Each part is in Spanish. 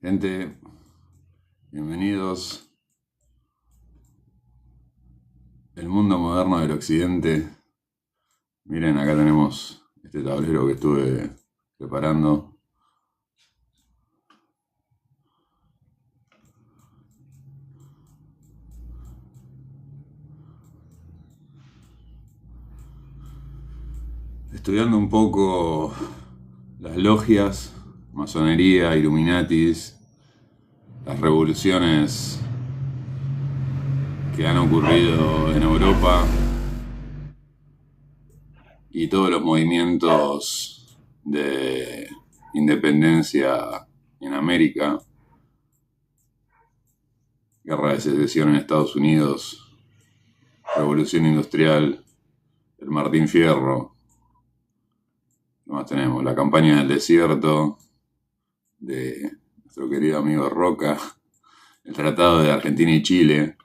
Gente, bienvenidos. El mundo moderno del occidente. Miren, acá tenemos este tablero que estuve preparando. Estudiando un poco las logias, masonería, Illuminatis, las revoluciones que han ocurrido en Europa y todos los movimientos de independencia en América, guerra de secesión en Estados Unidos, revolución industrial, el Martín Fierro. ¿Qué más tenemos? La campaña del desierto de nuestro querido amigo Roca, el tratado de Argentina y Chile.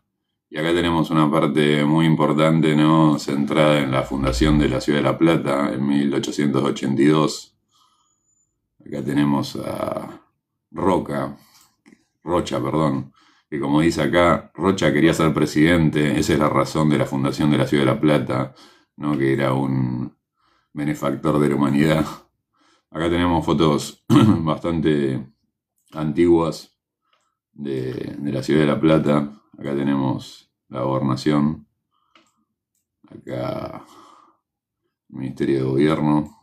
Y acá tenemos una parte muy importante, ¿no?, centrada en la fundación de la Ciudad de La Plata en 1882. Acá tenemos a Rocha, que como dice acá, Rocha quería ser presidente. Esa es la razón de la fundación de la Ciudad de La Plata, ¿no?, que era un benefactor de la humanidad. Acá tenemos fotos bastante antiguas de la Ciudad de La Plata. Acá tenemos la gobernación, acá el Ministerio de Gobierno,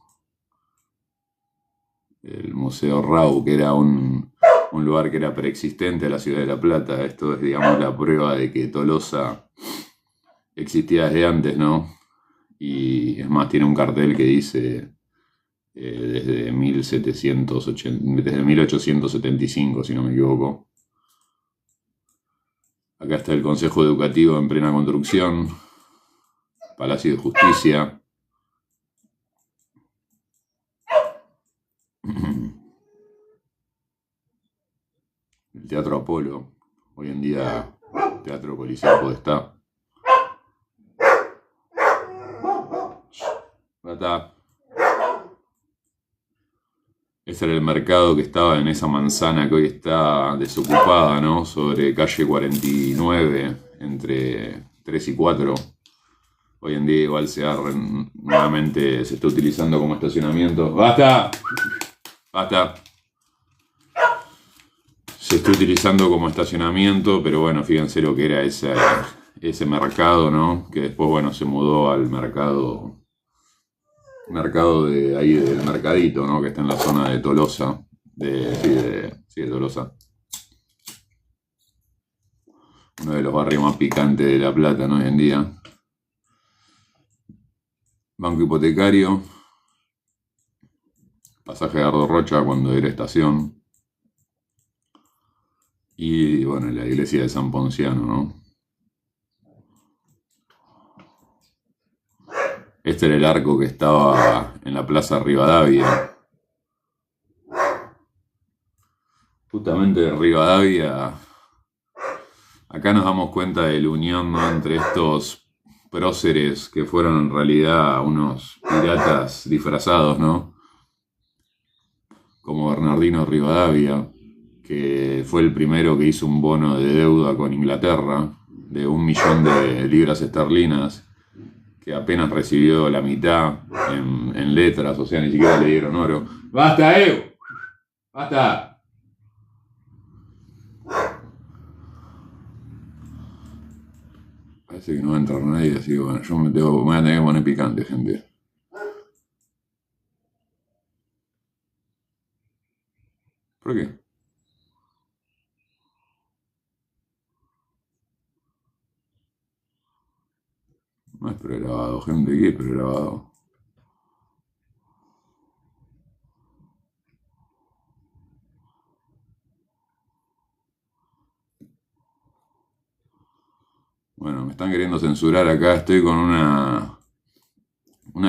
el Museo Rau, que era un lugar que era preexistente a la Ciudad de La Plata. Esto es, digamos, la prueba de que Tolosa existía desde antes, ¿no? Y es más, tiene un cartel que dice desde 1875, si no me equivoco. Acá está el Consejo Educativo en plena construcción, Palacio de Justicia. El Teatro Apolo, hoy en día Teatro Policía Podestá. Rata. Ese era el mercado que estaba en esa manzana que hoy está desocupada, ¿no?, sobre calle 49, entre 3 y 4. Hoy en día igual nuevamente se está utilizando como estacionamiento. ¡Basta! ¡Basta! Se está utilizando como estacionamiento, pero bueno, fíjense lo que era ese mercado, ¿no?, que después, bueno, se mudó al mercado de ahí, del Mercadito, ¿no?, que está en la zona de Tolosa, de Tolosa. Uno de los barrios más picantes de La Plata, ¿no?, hoy en día. Banco Hipotecario, pasaje de Ardo Rocha cuando era estación. Y bueno, la iglesia de San Ponciano, ¿no? Este era el arco que estaba en la Plaza Rivadavia. Justamente de Rivadavia, acá nos damos cuenta de la unión, ¿no?, entre estos próceres que fueron en realidad unos piratas disfrazados, ¿no?, como Bernardino Rivadavia, que fue el primero que hizo un bono de deuda con Inglaterra de 1 millón de libras esterlinas, que apenas recibió la mitad en letras, o sea, ni siquiera le dieron oro. ¡Basta, ¡Basta! Parece que no va a entrar nadie, así que bueno, yo me voy a tener que poner picante, gente. ¿Por qué? No es pregrabado, gente, ¿qué es pregrabado? Bueno, me están queriendo censurar acá. Estoy con una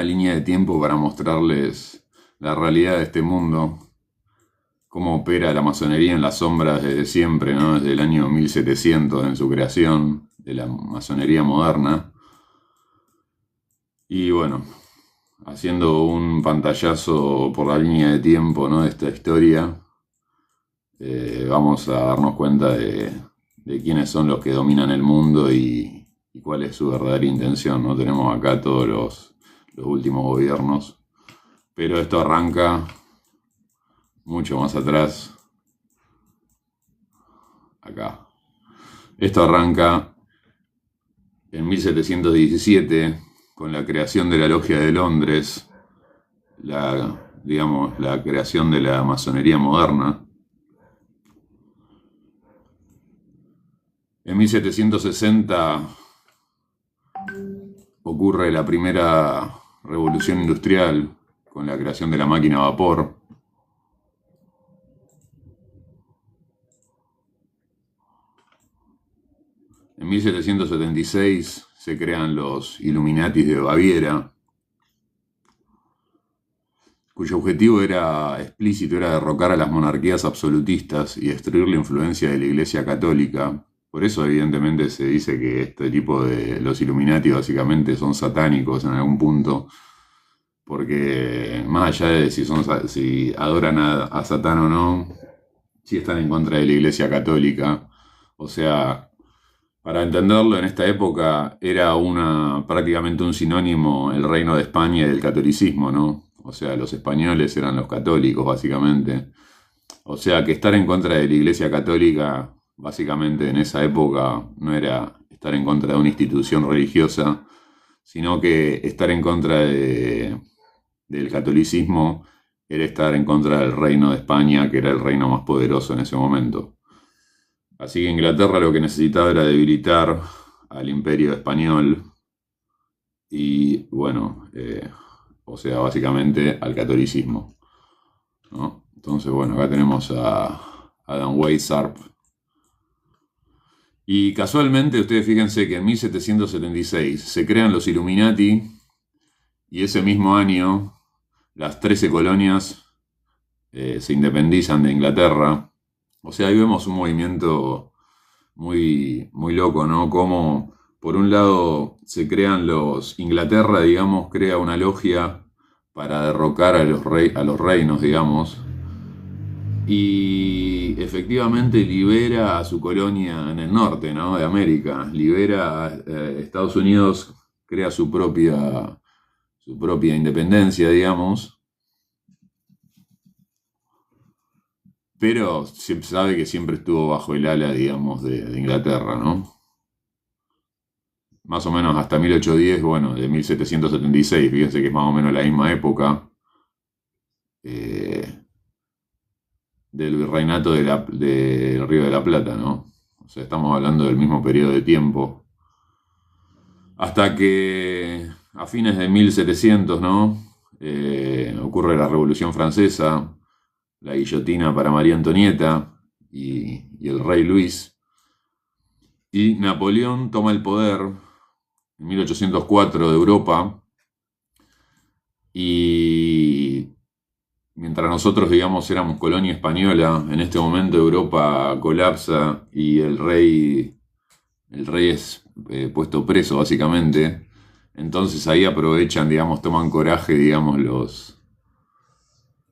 línea de tiempo para mostrarles la realidad de este mundo, cómo opera la masonería en las sombras desde siempre, ¿no?, desde el año 1700 en su creación de la masonería moderna. Y bueno, haciendo un pantallazo por la línea de tiempo, ¿no?, de esta historia, vamos a darnos cuenta de quiénes son los que dominan el mundo y cuál es su verdadera intención, ¿no? Tenemos acá todos los últimos gobiernos, pero esto arranca mucho más atrás, acá. Esto arranca en 1717 con la creación de la Logia de Londres, la creación de la masonería moderna. En 1760 ocurre la primera revolución industrial con la creación de la máquina a vapor. En 1776 se crean los Illuminatis de Baviera, cuyo objetivo era explícito, era derrocar a las monarquías absolutistas y destruir la influencia de la Iglesia Católica. Por eso, evidentemente, se dice que este tipo de los Illuminati básicamente son satánicos en algún punto, porque más allá de si adoran a Satán o no, sí están en contra de la Iglesia Católica. O sea, para entenderlo, en esta época era prácticamente un sinónimo el Reino de España y del catolicismo, ¿no? O sea, los españoles eran los católicos, básicamente. O sea, que estar en contra de la Iglesia Católica, básicamente en esa época, no era estar en contra de una institución religiosa, sino que estar en contra del catolicismo era estar en contra del Reino de España, que era el reino más poderoso en ese momento. Así que Inglaterra lo que necesitaba era debilitar al Imperio Español y, bueno, o sea, básicamente al catolicismo, ¿no? Entonces, bueno, acá tenemos a Adam Weishaupt. Y casualmente, ustedes fíjense que en 1776 se crean los Illuminati y ese mismo año las 13 colonias se independizan de Inglaterra. O sea, ahí vemos un movimiento muy, muy loco, ¿no? Como por un lado se crean Inglaterra, digamos, crea una logia para derrocar a los reinos, digamos, y efectivamente libera a su colonia en el norte, ¿no? De América, libera a Estados Unidos, crea su propia independencia, digamos. Pero se sabe que siempre estuvo bajo el ala, digamos, de Inglaterra, ¿no? Más o menos hasta 1810, bueno, de 1776, fíjense que es más o menos la misma época del virreinato del Río de la Plata, ¿no? O sea, estamos hablando del mismo periodo de tiempo. Hasta que a fines de 1700, ¿no? Ocurre la Revolución Francesa, la guillotina para María Antonieta y el rey Luis. Y Napoleón toma el poder en 1804 de Europa. Y mientras nosotros, digamos, éramos colonia española, en este momento Europa colapsa y el rey es puesto preso, básicamente. Entonces ahí aprovechan, digamos, toman coraje, digamos,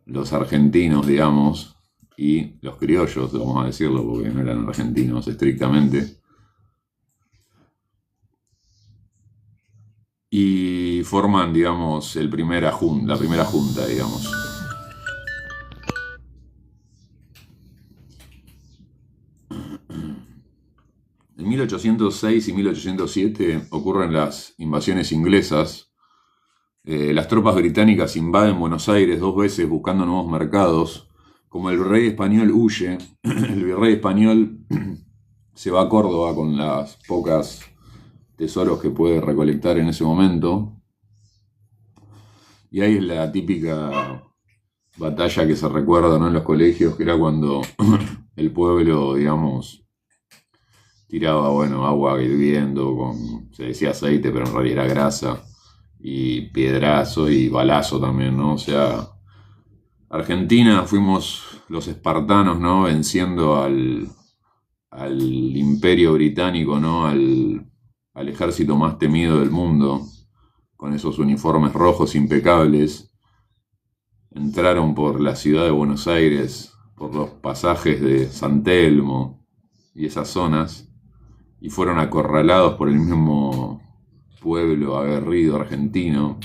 los argentinos, digamos, y los criollos, vamos a decirlo, porque no eran argentinos estrictamente, y forman, digamos, la primera junta, digamos. En 1806 y 1807 ocurren las invasiones inglesas. Las tropas británicas invaden Buenos Aires 2 veces buscando nuevos mercados. Como el rey español huye, el virrey español se va a Córdoba con las pocas tesoros que puede recolectar en ese momento. Y ahí es la típica batalla que se recuerda, ¿no?, en los colegios, que era cuando el pueblo, digamos, tiraba, bueno, agua hirviendo, se decía aceite, pero en realidad era grasa, y piedrazo y balazo también, ¿no? O sea, Argentina fuimos los espartanos, ¿no?, venciendo al imperio británico, ¿no?, al ejército más temido del mundo, con esos uniformes rojos impecables. Entraron por la ciudad de Buenos Aires por los pasajes de San Telmo y esas zonas, y fueron acorralados por el mismo pueblo aguerrido argentino,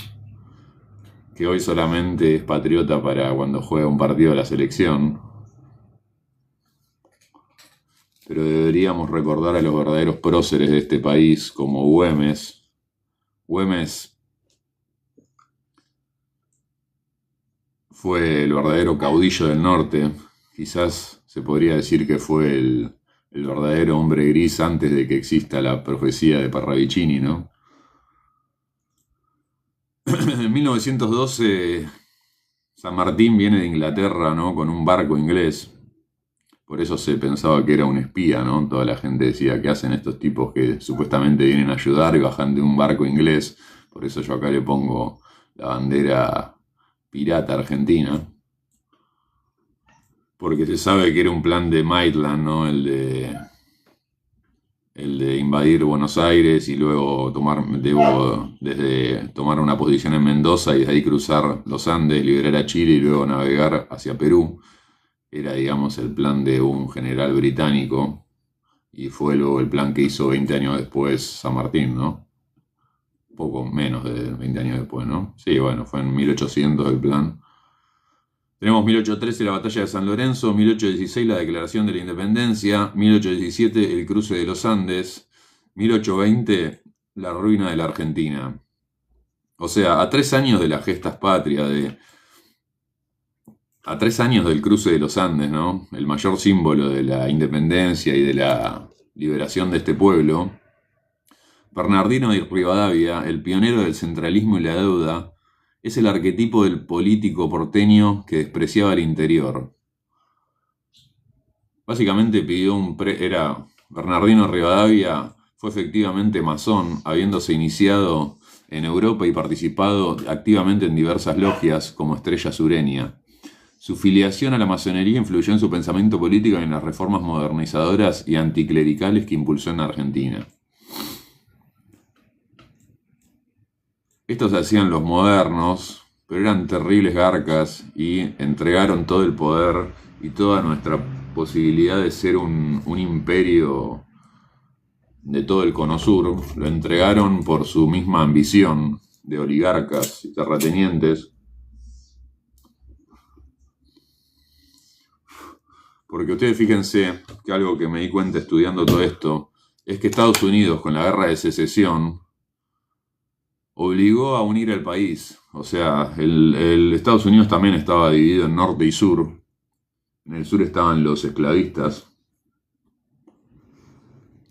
que hoy solamente es patriota para cuando juega un partido de la selección. Pero deberíamos recordar a los verdaderos próceres de este país, como Güemes. Güemes fue el verdadero caudillo del norte. Quizás se podría decir que fue el verdadero hombre gris antes de que exista la profecía de Parravicini, ¿no? En 1912 San Martín viene de Inglaterra, ¿no? Con un barco inglés. Por eso se pensaba que era un espía, ¿no? Toda la gente decía, ¿qué hacen estos tipos que supuestamente vienen a ayudar y bajan de un barco inglés? Por eso yo acá le pongo la bandera pirata argentina. Porque se sabe que era un plan de Maitland, ¿no? El de invadir Buenos Aires y luego tomar una posición en Mendoza y desde ahí cruzar los Andes, liberar a Chile y luego navegar hacia Perú. Era, digamos, el plan de un general británico y fue luego el plan que hizo 20 años después San Martín, ¿no? Un poco menos de 20 años después, ¿no? Sí, bueno, fue en 1800 el plan. Tenemos 1813 la batalla de San Lorenzo, 1816 la declaración de la independencia, 1817 el cruce de los Andes, 1820 la ruina de la Argentina. O sea, a 3 años de las gestas patrias, a 3 años del cruce de los Andes, ¿no? El mayor símbolo de la independencia y de la liberación de este pueblo, Bernardino de Rivadavia, el pionero del centralismo y la deuda, es el arquetipo del político porteño que despreciaba el interior. Básicamente Bernardino Rivadavia fue efectivamente masón, habiéndose iniciado en Europa y participado activamente en diversas logias como Estrella Sureña. Su filiación a la masonería influyó en su pensamiento político y en las reformas modernizadoras y anticlericales que impulsó en Argentina. Estos se hacían los modernos, pero eran terribles garcas y entregaron todo el poder y toda nuestra posibilidad de ser un imperio de todo el Cono Sur. Lo entregaron por su misma ambición de oligarcas y terratenientes. Porque ustedes fíjense que algo que me di cuenta estudiando todo esto es que Estados Unidos, con la guerra de secesión, obligó a unir el país. O sea, el Estados Unidos también estaba dividido en norte y sur. En el sur estaban los esclavistas.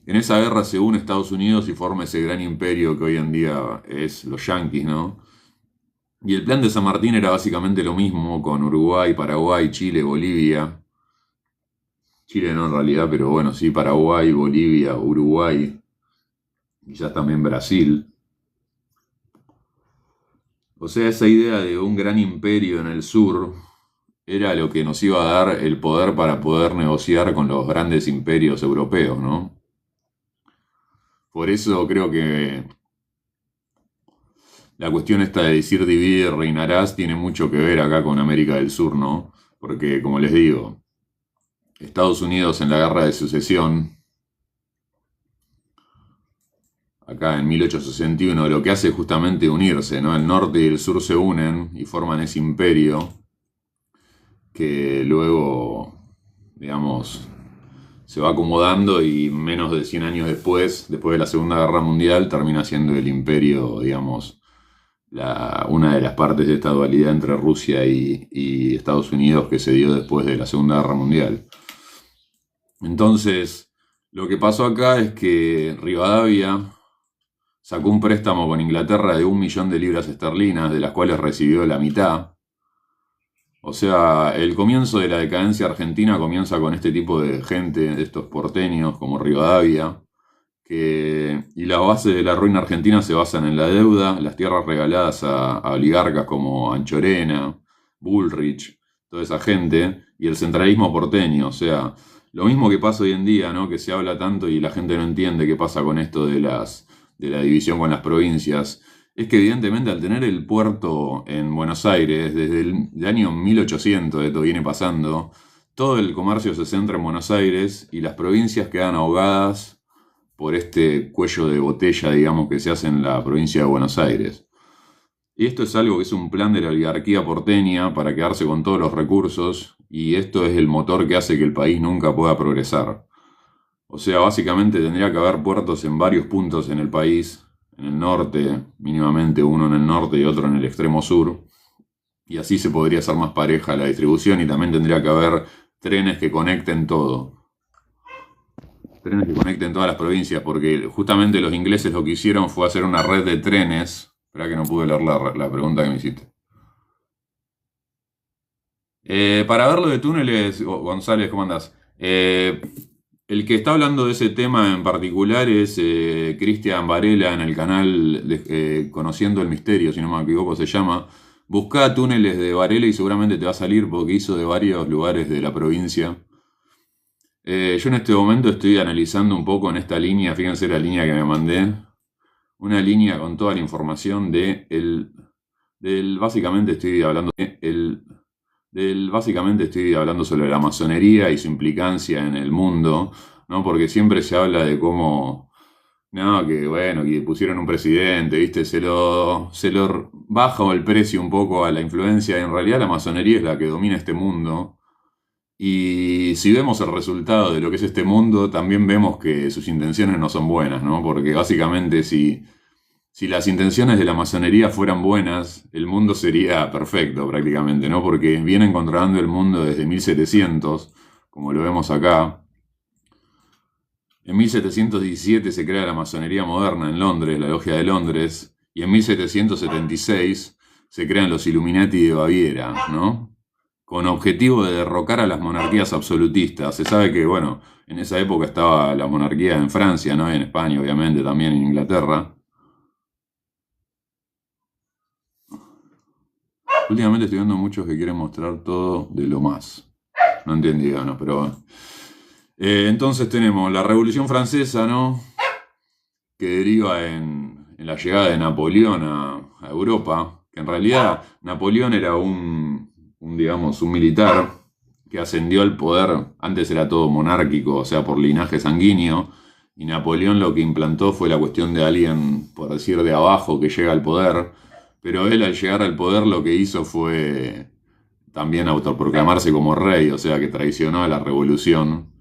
En esa guerra se une Estados Unidos y forma ese gran imperio que hoy en día es los yanquis, ¿no? Y el plan de San Martín era básicamente lo mismo con Uruguay, Paraguay, Chile, Bolivia. Chile no en realidad, pero bueno, sí, Paraguay, Bolivia, Uruguay, quizás también Brasil. O sea, esa idea de un gran imperio en el sur era lo que nos iba a dar el poder para poder negociar con los grandes imperios europeos, ¿no? Por eso creo que la cuestión esta de decir divide reinarás tiene mucho que ver acá con América del Sur, ¿no? Porque, como les digo, Estados Unidos en la guerra de secesión, acá en 1861, lo que hace es justamente unirse, ¿no? El norte y el sur se unen y forman ese imperio que luego, digamos, se va acomodando y menos de 100 años después de la Segunda Guerra Mundial, termina siendo el imperio, digamos, una de las partes de esta dualidad entre Rusia y Estados Unidos que se dio después de la Segunda Guerra Mundial. Entonces, lo que pasó acá es que Rivadavia sacó un préstamo con Inglaterra de 1 millón de libras esterlinas, de las cuales recibió la mitad. O sea, el comienzo de la decadencia argentina comienza con este tipo de gente, de estos porteños como Rivadavia, y la base de la ruina argentina se basan en la deuda, las tierras regaladas a oligarcas como Anchorena, Bullrich, toda esa gente, y el centralismo porteño. O sea, lo mismo que pasa hoy en día, ¿no? Que se habla tanto y la gente no entiende qué pasa con esto de la división con las provincias, es que evidentemente al tener el puerto en Buenos Aires, desde el año 1800 esto viene pasando, todo el comercio se centra en Buenos Aires y las provincias quedan ahogadas por este cuello de botella, digamos, que se hace en la provincia de Buenos Aires. Y esto es algo que es un plan de la oligarquía porteña para quedarse con todos los recursos, y esto es el motor que hace que el país nunca pueda progresar. O sea, básicamente tendría que haber puertos en varios puntos en el país, en el norte, mínimamente uno en el norte y otro en el extremo sur, y así se podría hacer más pareja la distribución, y también tendría que haber trenes que conecten todo. Trenes que conecten todas las provincias, porque justamente los ingleses lo que hicieron fue hacer una red de trenes. Espera que no pude leer la pregunta que me hiciste. Para ver lo de túneles, González, ¿cómo andás? El que está hablando de ese tema en particular es Cristian Varela en el canal Conociendo el Misterio, si no me equivoco se llama. Buscá túneles de Varela y seguramente te va a salir porque hizo de varios lugares de la provincia. Yo en este momento estoy analizando un poco en esta línea, fíjense la línea que me mandé. Una línea con toda la información básicamente estoy hablando básicamente estoy hablando sobre la masonería y su implicancia en el mundo, ¿no? Porque siempre se habla de cómo, no, que bueno, que pusieron un presidente, ¿viste? Se lo baja el precio un poco a la influencia. En realidad la masonería es la que domina este mundo. Y si vemos el resultado de lo que es este mundo, también vemos que sus intenciones no son buenas, ¿no? Porque básicamente si las intenciones de la masonería fueran buenas, el mundo sería perfecto prácticamente, ¿no? Porque vienen controlando el mundo desde 1700, como lo vemos acá. En 1717 se crea la masonería moderna en Londres, la Logia de Londres, y en 1776 se crean los Illuminati de Baviera, ¿no? Con objetivo de derrocar a las monarquías absolutistas. Se sabe que, bueno, en esa época estaba la monarquía en Francia, ¿no? En España, obviamente, también en Inglaterra. Últimamente estoy viendo muchos que quieren mostrar todo de lo más. No entendí, ¿no? Pero bueno. Entonces tenemos la Revolución Francesa, ¿no? Que deriva en la llegada de Napoleón a Europa. Que en realidad Napoleón era digamos, un militar que ascendió al poder. Antes era todo monárquico, o sea, por linaje sanguíneo. Y Napoleón lo que implantó fue la cuestión de alguien, por decir, de abajo que llega al poder. Pero él al llegar al poder lo que hizo fue también autoproclamarse como rey, o sea que traicionó a la revolución,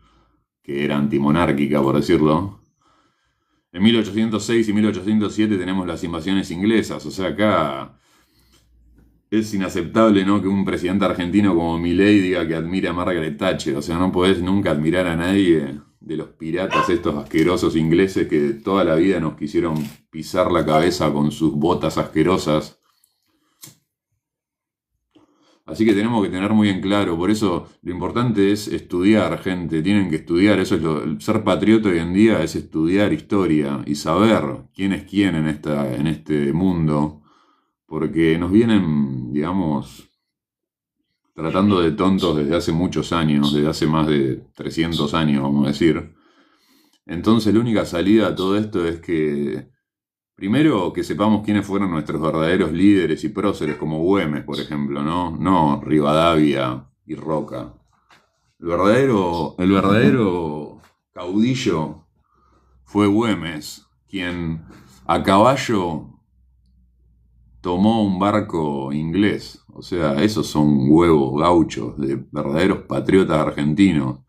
que era antimonárquica, por decirlo. En 1806 y 1807 tenemos las invasiones inglesas, o sea, acá es inaceptable, ¿no?, que un presidente argentino como Milei diga que admira a Margaret Thatcher. O sea, no podés nunca admirar a nadie de los piratas estos asquerosos ingleses que toda la vida nos quisieron pisar la cabeza con sus botas asquerosas. Así que tenemos que tener muy en claro, por eso lo importante es estudiar, gente, tienen que estudiar, eso es ser patriota hoy en día es estudiar historia y saber quién es quién en este mundo, porque nos vienen, digamos, tratando de tontos desde hace muchos años, desde hace más de 300 años, vamos a decir. Entonces la única salida a todo esto es que, primero, que sepamos quiénes fueron nuestros verdaderos líderes y próceres, como Güemes, por ejemplo, ¿no? No Rivadavia y Roca. El verdadero caudillo fue Güemes, quien a caballo tomó un barco inglés. O sea, esos son huevos gauchos de verdaderos patriotas argentinos.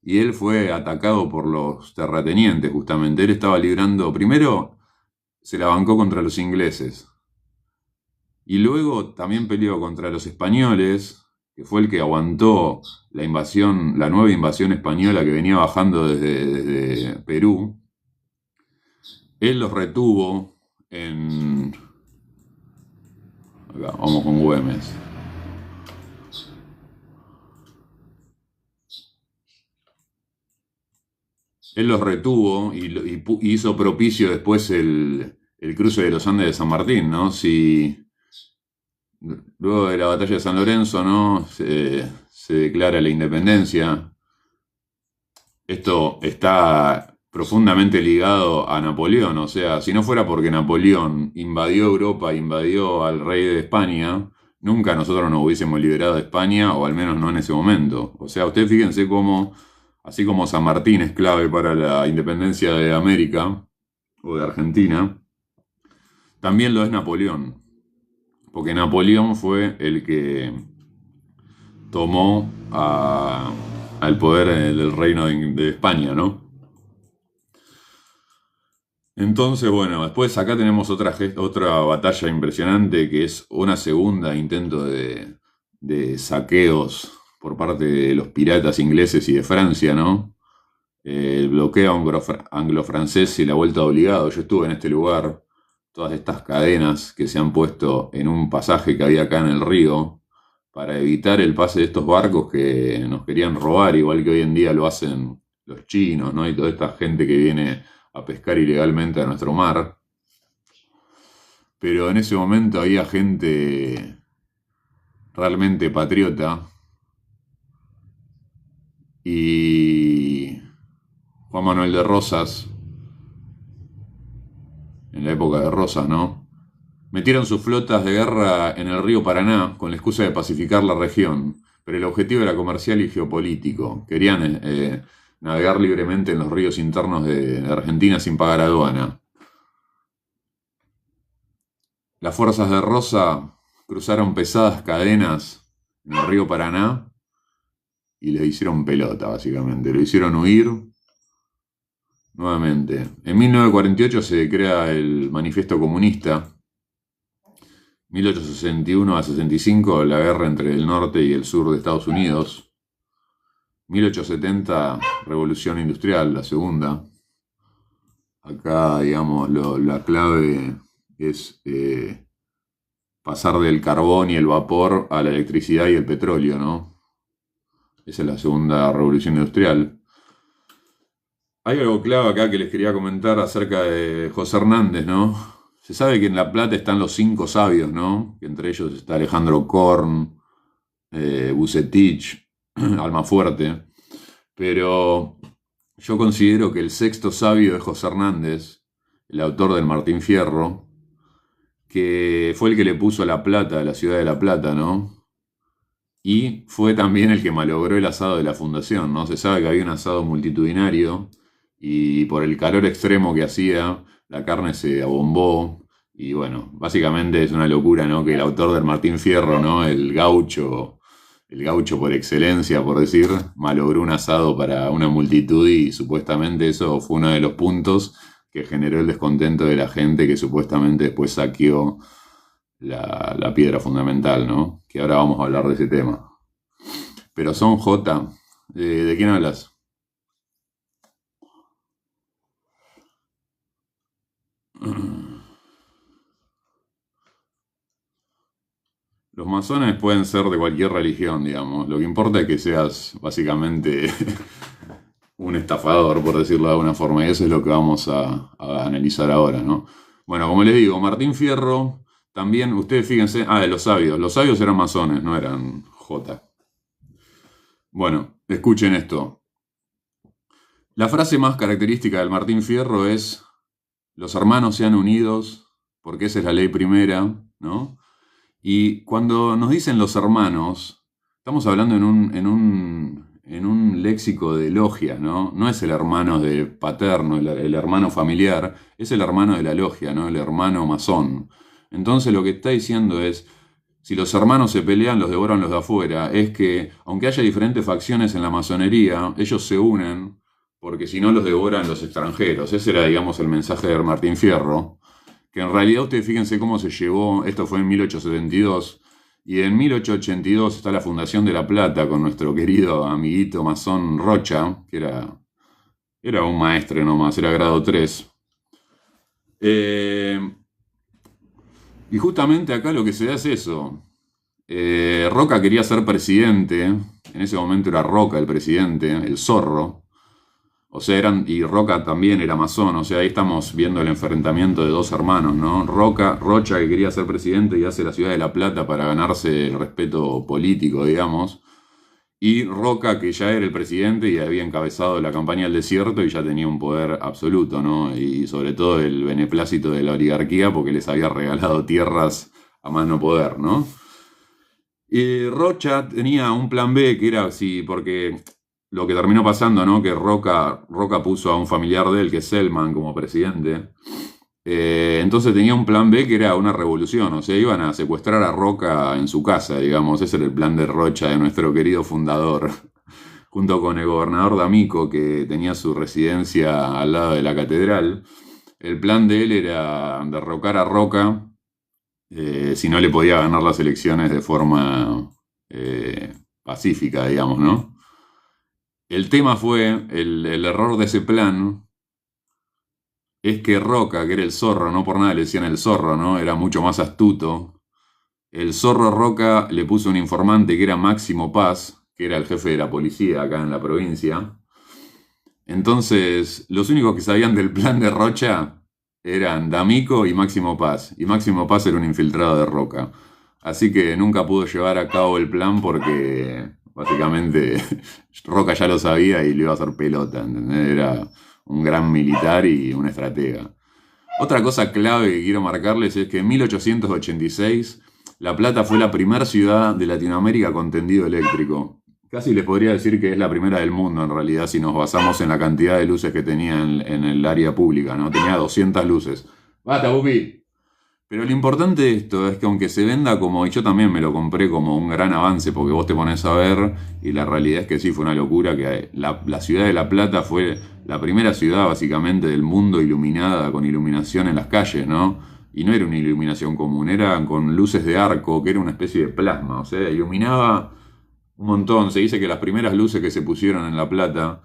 Y él fue atacado por los terratenientes, justamente. Él estaba librando, primero se la bancó contra los ingleses. Y luego también peleó contra los españoles, que fue el que aguantó la invasión, la nueva invasión española que venía bajando desde Perú. Él los retuvo en... Acá, vamos con Güemes. Él los retuvo y hizo propicio después el cruce de los Andes de San Martín, ¿no? Luego de la batalla de San Lorenzo, ¿no?, se declara la independencia. Esto está profundamente ligado a Napoleón, o sea, si no fuera porque Napoleón invadió Europa, invadió al rey de España, nunca nosotros nos hubiésemos liberado de España, o al menos no en ese momento. O sea, ustedes fíjense cómo, así como San Martín es clave para la independencia de América o de Argentina, también lo es Napoleón. Porque Napoleón fue el que tomó al poder del reino de España, ¿no? Entonces, bueno, después acá tenemos otra batalla impresionante que es una segunda intento de saqueos por parte de los piratas ingleses y de Francia, ¿no? El bloqueo anglo-francés y la vuelta obligado. Yo estuve en este lugar, todas estas cadenas que se han puesto en un pasaje que había acá en el río para evitar el pase de estos barcos que nos querían robar, igual que hoy en día lo hacen los chinos, ¿no? Y toda esta gente que viene a pescar ilegalmente a nuestro mar. Pero en ese momento había gente realmente patriota y Juan Manuel de Rosas, en la época de Rosas, ¿no? Metieron sus flotas de guerra en el río Paraná con la excusa de pacificar la región, pero el objetivo era comercial y geopolítico. Querían navegar libremente en los ríos internos de Argentina sin pagar aduana. Las fuerzas de Rosa cruzaron pesadas cadenas en el río Paraná y le hicieron pelota, básicamente. Lo hicieron huir nuevamente. En 1948 se crea el Manifiesto Comunista. 1861 a 65, la guerra entre el norte y el sur de Estados Unidos. 1870, Revolución Industrial, la segunda. Acá, digamos, la clave es pasar del carbón y el vapor a la electricidad y el petróleo, ¿no? Esa es la segunda revolución industrial. Hay algo clave acá que les quería comentar acerca de José Hernández, ¿no? Se sabe que en La Plata están los 5 sabios, ¿no? Que entre ellos está Alejandro Korn, Bucetich, Almafuerte. Pero yo considero que el 6º sabio es José Hernández, el autor del Martín Fierro, que fue el que le puso La Plata a la ciudad de La Plata, ¿no? Y fue también el que malogró el asado de la fundación, ¿no? Se sabe que había un asado multitudinario y por el calor extremo que hacía, la carne se abombó. Y bueno, básicamente es una locura, ¿no? Que el autor del Martín Fierro, ¿no? El gaucho por excelencia, por decir, malogró un asado para una multitud y supuestamente eso fue uno de los puntos que generó el descontento de la gente que supuestamente después saqueó la piedra fundamental, ¿no? Que ahora vamos a hablar de ese tema. Pero Son J, ¿de quién hablas? Los masones pueden ser de cualquier religión, digamos. Lo que importa es que seas básicamente un estafador, por decirlo de alguna forma. Y eso es lo que vamos a analizar ahora, ¿no? Bueno, como les digo, Martín Fierro, también, ustedes fíjense, de los sabios. Los sabios eran masones, no eran J. Bueno, escuchen esto. La frase más característica del Martín Fierro es: los hermanos sean unidos, porque esa es la ley primera, ¿no? Y cuando nos dicen los hermanos, estamos hablando en un léxico de logia, ¿no? No es el hermano de paterno, el hermano familiar, es el hermano de la logia, ¿no? El hermano masón. Entonces lo que está diciendo es, si los hermanos se pelean, los devoran los de afuera. Es que, aunque haya diferentes facciones en la masonería, ellos se unen, porque si no los devoran los extranjeros. Ese era, digamos, el mensaje de Martín Fierro. Que en realidad ustedes fíjense cómo se llevó, esto fue en 1872, y en 1882 está la fundación de La Plata con nuestro querido amiguito masón Rocha, que era un maestre nomás, era grado 3. Y justamente acá lo que se da es eso. Roca quería ser presidente, en ese momento era Roca el presidente, el zorro. O sea, y Roca también era masón, o sea, ahí estamos viendo el enfrentamiento de dos hermanos, ¿no? Rocha que quería ser presidente y hace la ciudad de La Plata para ganarse el respeto político, digamos, y Roca que ya era el presidente y había encabezado la campaña del desierto y ya tenía un poder absoluto, ¿no? Y sobre todo el beneplácito de la oligarquía porque les había regalado tierras a más no poder, ¿no? Y Rocha tenía un plan B que era si, porque lo que terminó pasando, ¿no? Que Roca puso a un familiar de él, que es Selman, como presidente. Entonces tenía un plan B que era una revolución, o sea, iban a secuestrar a Roca en su casa, digamos. Ese era el plan de Rocha, de nuestro querido fundador, junto con el gobernador D'Amico, que tenía su residencia al lado de la catedral. El plan de él era derrocar a Roca, si no le podía ganar las elecciones de forma pacífica, digamos, ¿no? El tema fue, el error de ese plan es que Roca, que era el zorro, no por nada le decían el zorro, ¿no? Era mucho más astuto. El zorro Roca le puso un informante que era Máximo Paz, que era el jefe de la policía acá en la provincia. Entonces, los únicos que sabían del plan de Rocha eran D'Amico y Máximo Paz. Y Máximo Paz era un infiltrado de Roca. Así que nunca pudo llevar a cabo el plan porque básicamente Roca ya lo sabía y le iba a hacer pelota, ¿entendés? Era un gran militar y un estratega. Otra cosa clave que quiero marcarles es que en 1886 La Plata fue la primera ciudad de Latinoamérica con tendido eléctrico. Casi les podría decir que es la primera del mundo en realidad si nos basamos en la cantidad de luces que tenía en el área pública, ¿no? Tenía 200 luces. ¡Basta, Bupi! Pero lo importante de esto es que aunque se venda como, y yo también me lo compré como un gran avance, porque vos te pones a ver, y la realidad es que sí, fue una locura, que la ciudad de La Plata fue la primera ciudad básicamente del mundo iluminada, con iluminación en las calles, ¿no? Y no era una iluminación común, era con luces de arco, que era una especie de plasma, o sea, iluminaba un montón. Se dice que las primeras luces que se pusieron en La Plata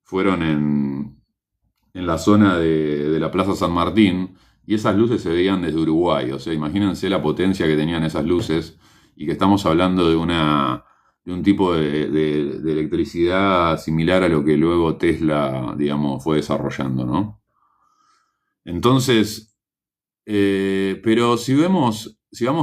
fueron en la zona de la Plaza San Martín, y esas luces se veían desde Uruguay. O sea, imagínense la potencia que tenían esas luces, y que estamos hablando de un tipo de electricidad similar a lo que luego Tesla, digamos, fue desarrollando, ¿no? Entonces, pero si vamos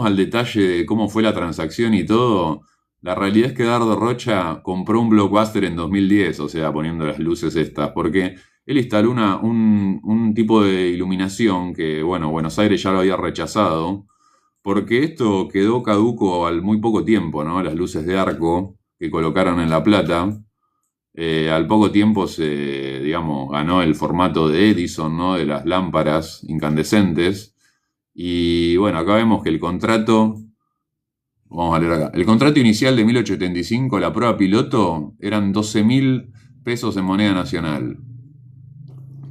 al detalle de cómo fue la transacción y todo, la realidad es que Dardo Rocha compró un Blockbuster en 2010, o sea, poniendo las luces estas, porque él instaló un tipo de iluminación que, bueno, Buenos Aires ya lo había rechazado, porque esto quedó caduco al muy poco tiempo, ¿no? Las luces de arco que colocaron en La Plata. Al poco tiempo se, digamos, ganó el formato de Edison, ¿no? De las lámparas incandescentes. Y bueno, acá vemos que el contrato, vamos a leer acá, el contrato inicial de 1875, la prueba piloto, eran 12.000 pesos en moneda nacional,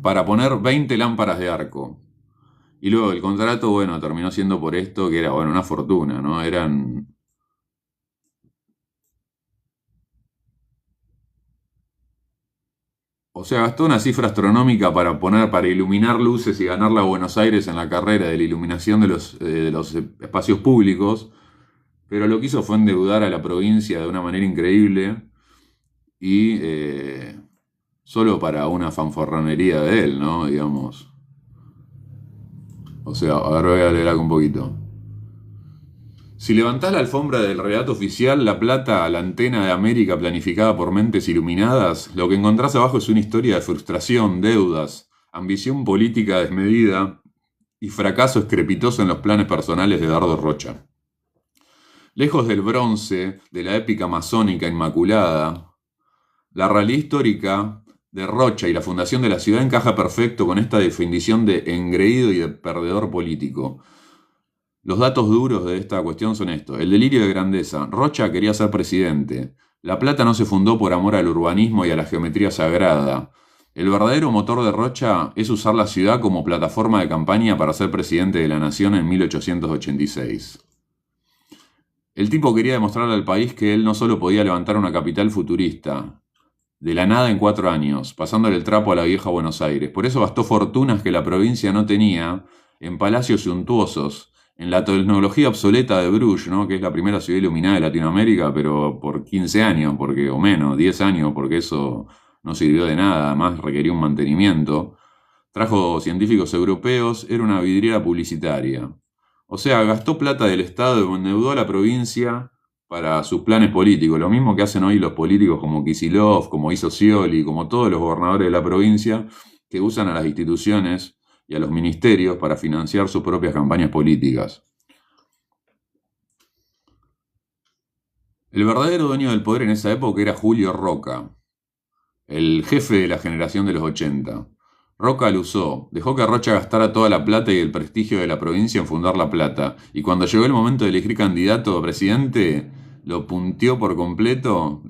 para poner 20 lámparas de arco. Y luego el contrato, bueno, terminó siendo por esto, que era, bueno, una fortuna, ¿no? Eran... O sea, gastó una cifra astronómica para poner, para iluminar luces y ganarle a Buenos Aires en la carrera de la iluminación de los espacios públicos, pero lo que hizo fue endeudar a la provincia de una manera increíble y solo para una fanfarronería de él, ¿no? Digamos. O sea, ahora voy a leer acá un poquito. Si levantás la alfombra del relato oficial, La Plata, la antena de América planificada por mentes iluminadas, lo que encontrás abajo es una historia de frustración, deudas, ambición política desmedida y fracaso estrepitoso en los planes personales de Dardo Rocha. Lejos del bronce, de la épica masónica inmaculada, la realidad histórica de Rocha y la fundación de la ciudad encaja perfecto con esta definición de engreído y de perdedor político. Los datos duros de esta cuestión son estos. El delirio de grandeza. Rocha quería ser presidente. La Plata no se fundó por amor al urbanismo y a la geometría sagrada. El verdadero motor de Rocha es usar la ciudad como plataforma de campaña para ser presidente de la nación en 1886. El tipo quería demostrarle al país que él no solo podía levantar una capital futurista, de la nada en 4 años, pasándole el trapo a la vieja Buenos Aires. Por eso gastó fortunas que la provincia no tenía en palacios suntuosos, en la tecnología obsoleta de Bruges, ¿no? Que es la primera ciudad iluminada de Latinoamérica, pero por 15 años, porque, o menos, 10 años, porque eso no sirvió de nada, además requería un mantenimiento. Trajo científicos europeos, era una vidriera publicitaria. O sea, gastó plata del Estado, endeudó a la provincia para sus planes políticos. Lo mismo que hacen hoy los políticos como Kicillof, como hizo Scioli, como todos los gobernadores de la provincia, que usan a las instituciones y a los ministerios para financiar sus propias campañas políticas. El verdadero dueño del poder en esa época era Julio Roca, el jefe de la generación de los 80. Roca lo usó, dejó que Rocha gastara toda la plata y el prestigio de la provincia en fundar La Plata, y cuando llegó el momento de elegir candidato a presidente, lo puenteó por completo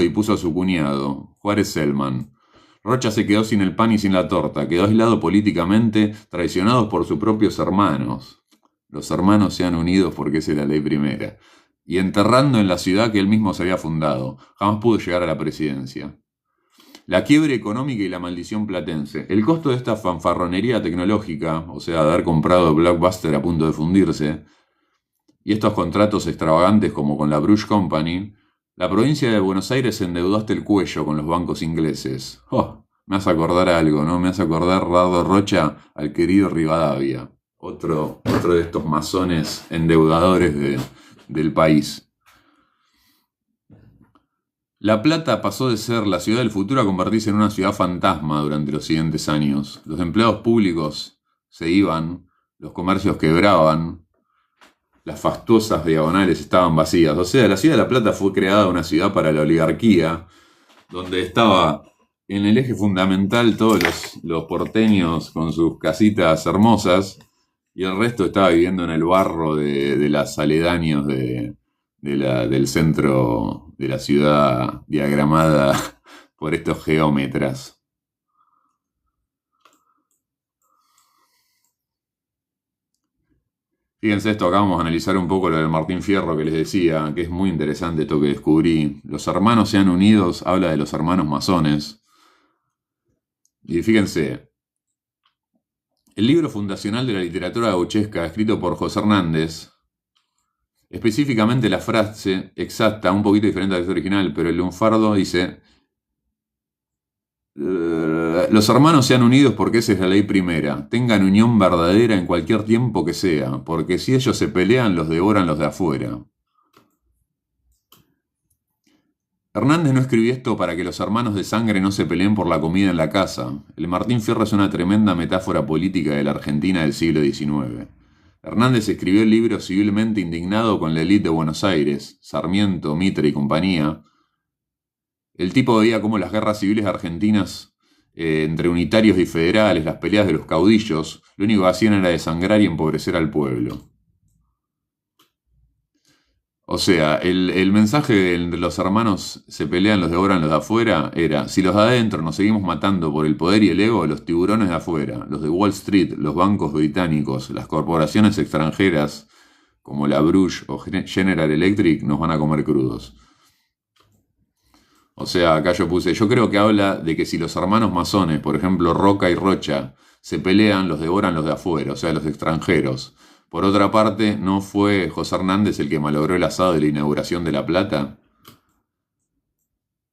y puso a su cuñado, Juárez Selman. Rocha se quedó sin el pan y sin la torta, quedó aislado políticamente, traicionados por sus propios hermanos. Los hermanos se han unido porque esa es la ley primera. Y enterrando en la ciudad que él mismo se había fundado. Jamás pudo llegar a la presidencia. La quiebre económica y la maldición platense. El costo de esta fanfarronería tecnológica, o sea, de haber comprado Blockbuster a punto de fundirse, y estos contratos extravagantes como con la Bruce Company, la provincia de Buenos Aires se endeudó hasta el cuello con los bancos ingleses. Oh, me hace acordar algo, ¿no? Me hace acordar Rardo Rocha al querido Rivadavia, otro de estos masones endeudadores del país. La Plata pasó de ser la ciudad del futuro a convertirse en una ciudad fantasma durante los siguientes años. Los empleados públicos se iban, los comercios quebraban, las fastuosas diagonales estaban vacías. O sea, la ciudad de La Plata fue creada una ciudad para la oligarquía, donde estaba en el eje fundamental todos los porteños con sus casitas hermosas, y el resto estaba viviendo en el barro de las aledaños del centro de la ciudad diagramada por estos geómetras. Fíjense esto, acá vamos a analizar un poco lo del Martín Fierro que les decía, que es muy interesante esto que descubrí. Los hermanos sean unidos, habla de los hermanos masones. Y fíjense, el libro fundacional de la literatura gauchesca, escrito por José Hernández, específicamente la frase exacta, un poquito diferente al texto original, pero el lunfardo dice: los hermanos sean unidos porque esa es la ley primera, tengan unión verdadera en cualquier tiempo que sea, porque si ellos se pelean, los devoran los de afuera. Hernández no escribió esto para que los hermanos de sangre no se peleen por la comida en la casa. El Martín Fierro es una tremenda metáfora política de la Argentina del siglo XIX. Hernández escribió el libro civilmente indignado con la élite de Buenos Aires, Sarmiento, Mitre y compañía. El tipo veía cómo las guerras civiles argentinas entre unitarios y federales, las peleas de los caudillos, lo único que hacían era desangrar y empobrecer al pueblo. O sea, el mensaje de los hermanos se pelean, los devoran los de afuera, era: si los de adentro nos seguimos matando por el poder y el ego, los tiburones de afuera, los de Wall Street, los bancos británicos, las corporaciones extranjeras como la Bruce o General Electric nos van a comer crudos. O sea, acá yo puse, yo creo que habla de que si los hermanos masones, por ejemplo Roca y Rocha, se pelean, los devoran los de afuera, o sea, los extranjeros. Por otra parte, ¿no fue José Hernández el que malogró el asado de la inauguración de La Plata?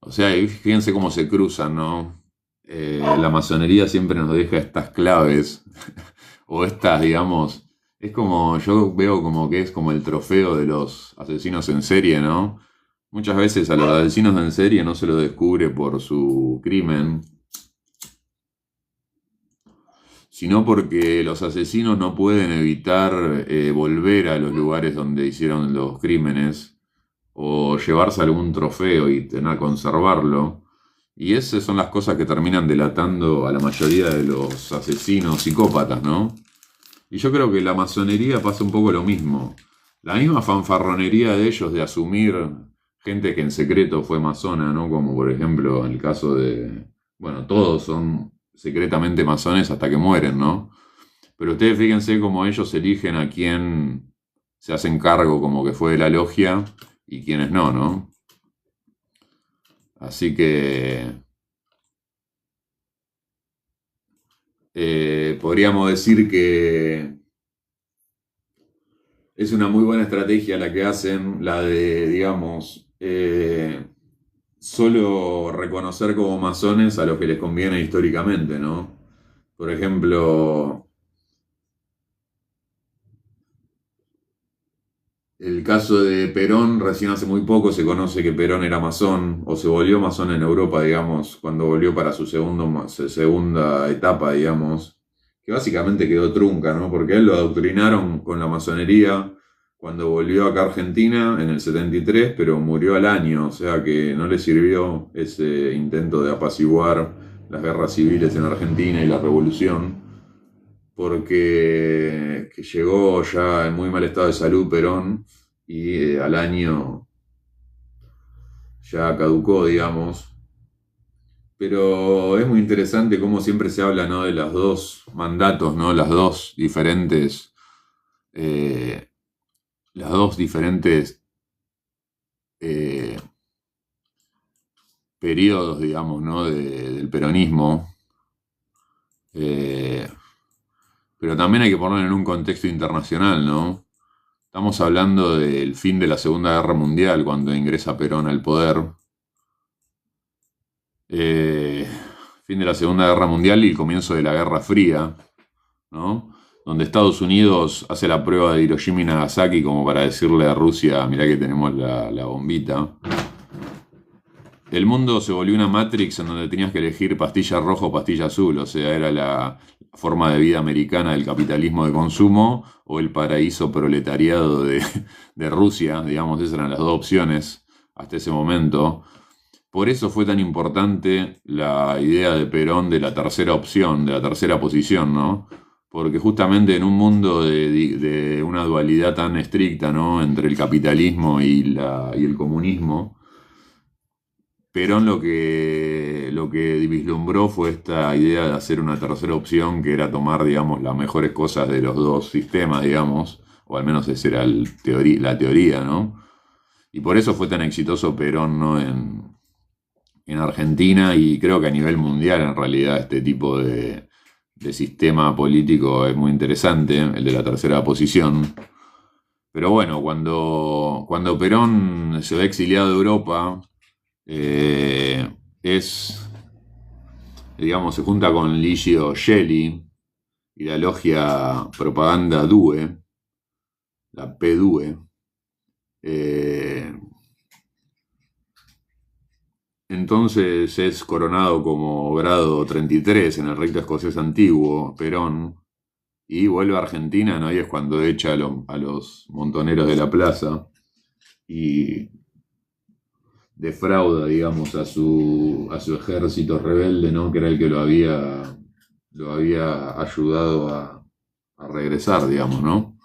O sea, fíjense cómo se cruzan, ¿no? La masonería siempre nos deja estas claves, o estas, digamos, es como, yo veo como que es como el trofeo de los asesinos en serie, ¿no? Muchas veces a los asesinos en serie no se los descubre por su crimen, sino porque los asesinos no pueden evitar volver a los lugares donde hicieron los crímenes o llevarse algún trofeo y tener que conservarlo. Y esas son las cosas que terminan delatando a la mayoría de los asesinos psicópatas, ¿no? Y yo creo que la masonería pasa un poco lo mismo. La misma fanfarronería de ellos de asumir gente que en secreto fue masona, ¿no? Como por ejemplo en el caso de... Bueno, todos son secretamente masones hasta que mueren, ¿no? Pero ustedes fíjense cómo ellos eligen a quién se hacen cargo como que fue de la logia y quiénes no, ¿no? Así que podríamos decir que es una muy buena estrategia la que hacen, la de, digamos, solo reconocer como masones a los que les conviene históricamente, ¿no? Por ejemplo, el caso de Perón, recién hace muy poco se conoce que Perón era masón, o se volvió masón en Europa, digamos, cuando volvió para su segunda etapa, digamos, que básicamente quedó trunca, ¿no? Porque a él lo adoctrinaron con la masonería cuando volvió acá a Argentina en el 73, pero murió al año, o sea que no le sirvió ese intento de apaciguar las guerras civiles en Argentina y la revolución, porque que llegó ya en muy mal estado de salud Perón y al año ya caducó, digamos. Pero es muy interesante cómo siempre se habla, ¿no?, de los dos mandatos, ¿no? Eh, las dos diferentes eh, periodos, digamos, ¿no?, del peronismo. Eh, pero también hay que ponerlo en un contexto internacional, ¿no? Estamos hablando del fin de la Segunda Guerra Mundial, cuando ingresa Perón al poder. Eh, Fin de la Segunda Guerra Mundial y el comienzo de la Guerra Fría, ¿no? Donde Estados Unidos hace la prueba de Hiroshima y Nagasaki como para decirle a Rusia, mirá que tenemos la bombita. El mundo se volvió una Matrix en donde tenías que elegir pastilla roja o pastilla azul, o sea, era la forma de vida americana del capitalismo de consumo o el paraíso proletariado de Rusia, digamos, esas eran las dos opciones hasta ese momento. Por eso fue tan importante la idea de Perón de la tercera opción, de la tercera posición, ¿no? Porque justamente en un mundo de una dualidad tan estricta, ¿no?, entre el capitalismo y el comunismo, Perón lo que vislumbró fue esta idea de hacer una tercera opción que era tomar, digamos, las mejores cosas de los dos sistemas, digamos, o al menos esa era la teoría, ¿no? Y por eso fue tan exitoso Perón, ¿no?, en Argentina y creo que a nivel mundial en realidad este tipo de sistema político es muy interesante, el de la tercera posición. Pero bueno, cuando Perón se va exiliado de Europa, eh, es, digamos, se junta con Licio Gelli y la logia Propaganda Due, la PDUE. Entonces es coronado como grado 33 en el rito escocés antiguo, Perón, y vuelve a Argentina, ¿no? Y es cuando echa a los montoneros de la plaza y defrauda, digamos, a su ejército rebelde, ¿no?, que era el que lo había ayudado a regresar, digamos, ¿no?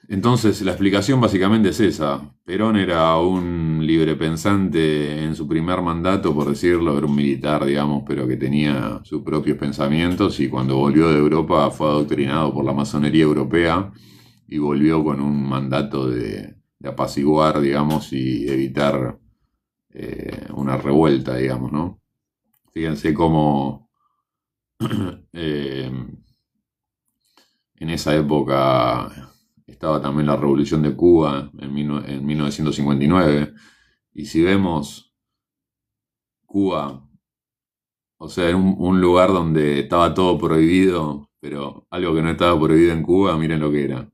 Entonces, la explicación básicamente es esa. Perón era un librepensante en su primer mandato, por decirlo, era un militar, digamos, pero que tenía sus propios pensamientos y cuando volvió de Europa fue adoctrinado por la masonería europea y volvió con un mandato de apaciguar, digamos, y evitar una revuelta, digamos, ¿no? Fíjense cómo eh, en esa época estaba también la Revolución de Cuba en 1959. Y si vemos Cuba, o sea, en un lugar donde estaba todo prohibido, pero algo que no estaba prohibido en Cuba, miren lo que era.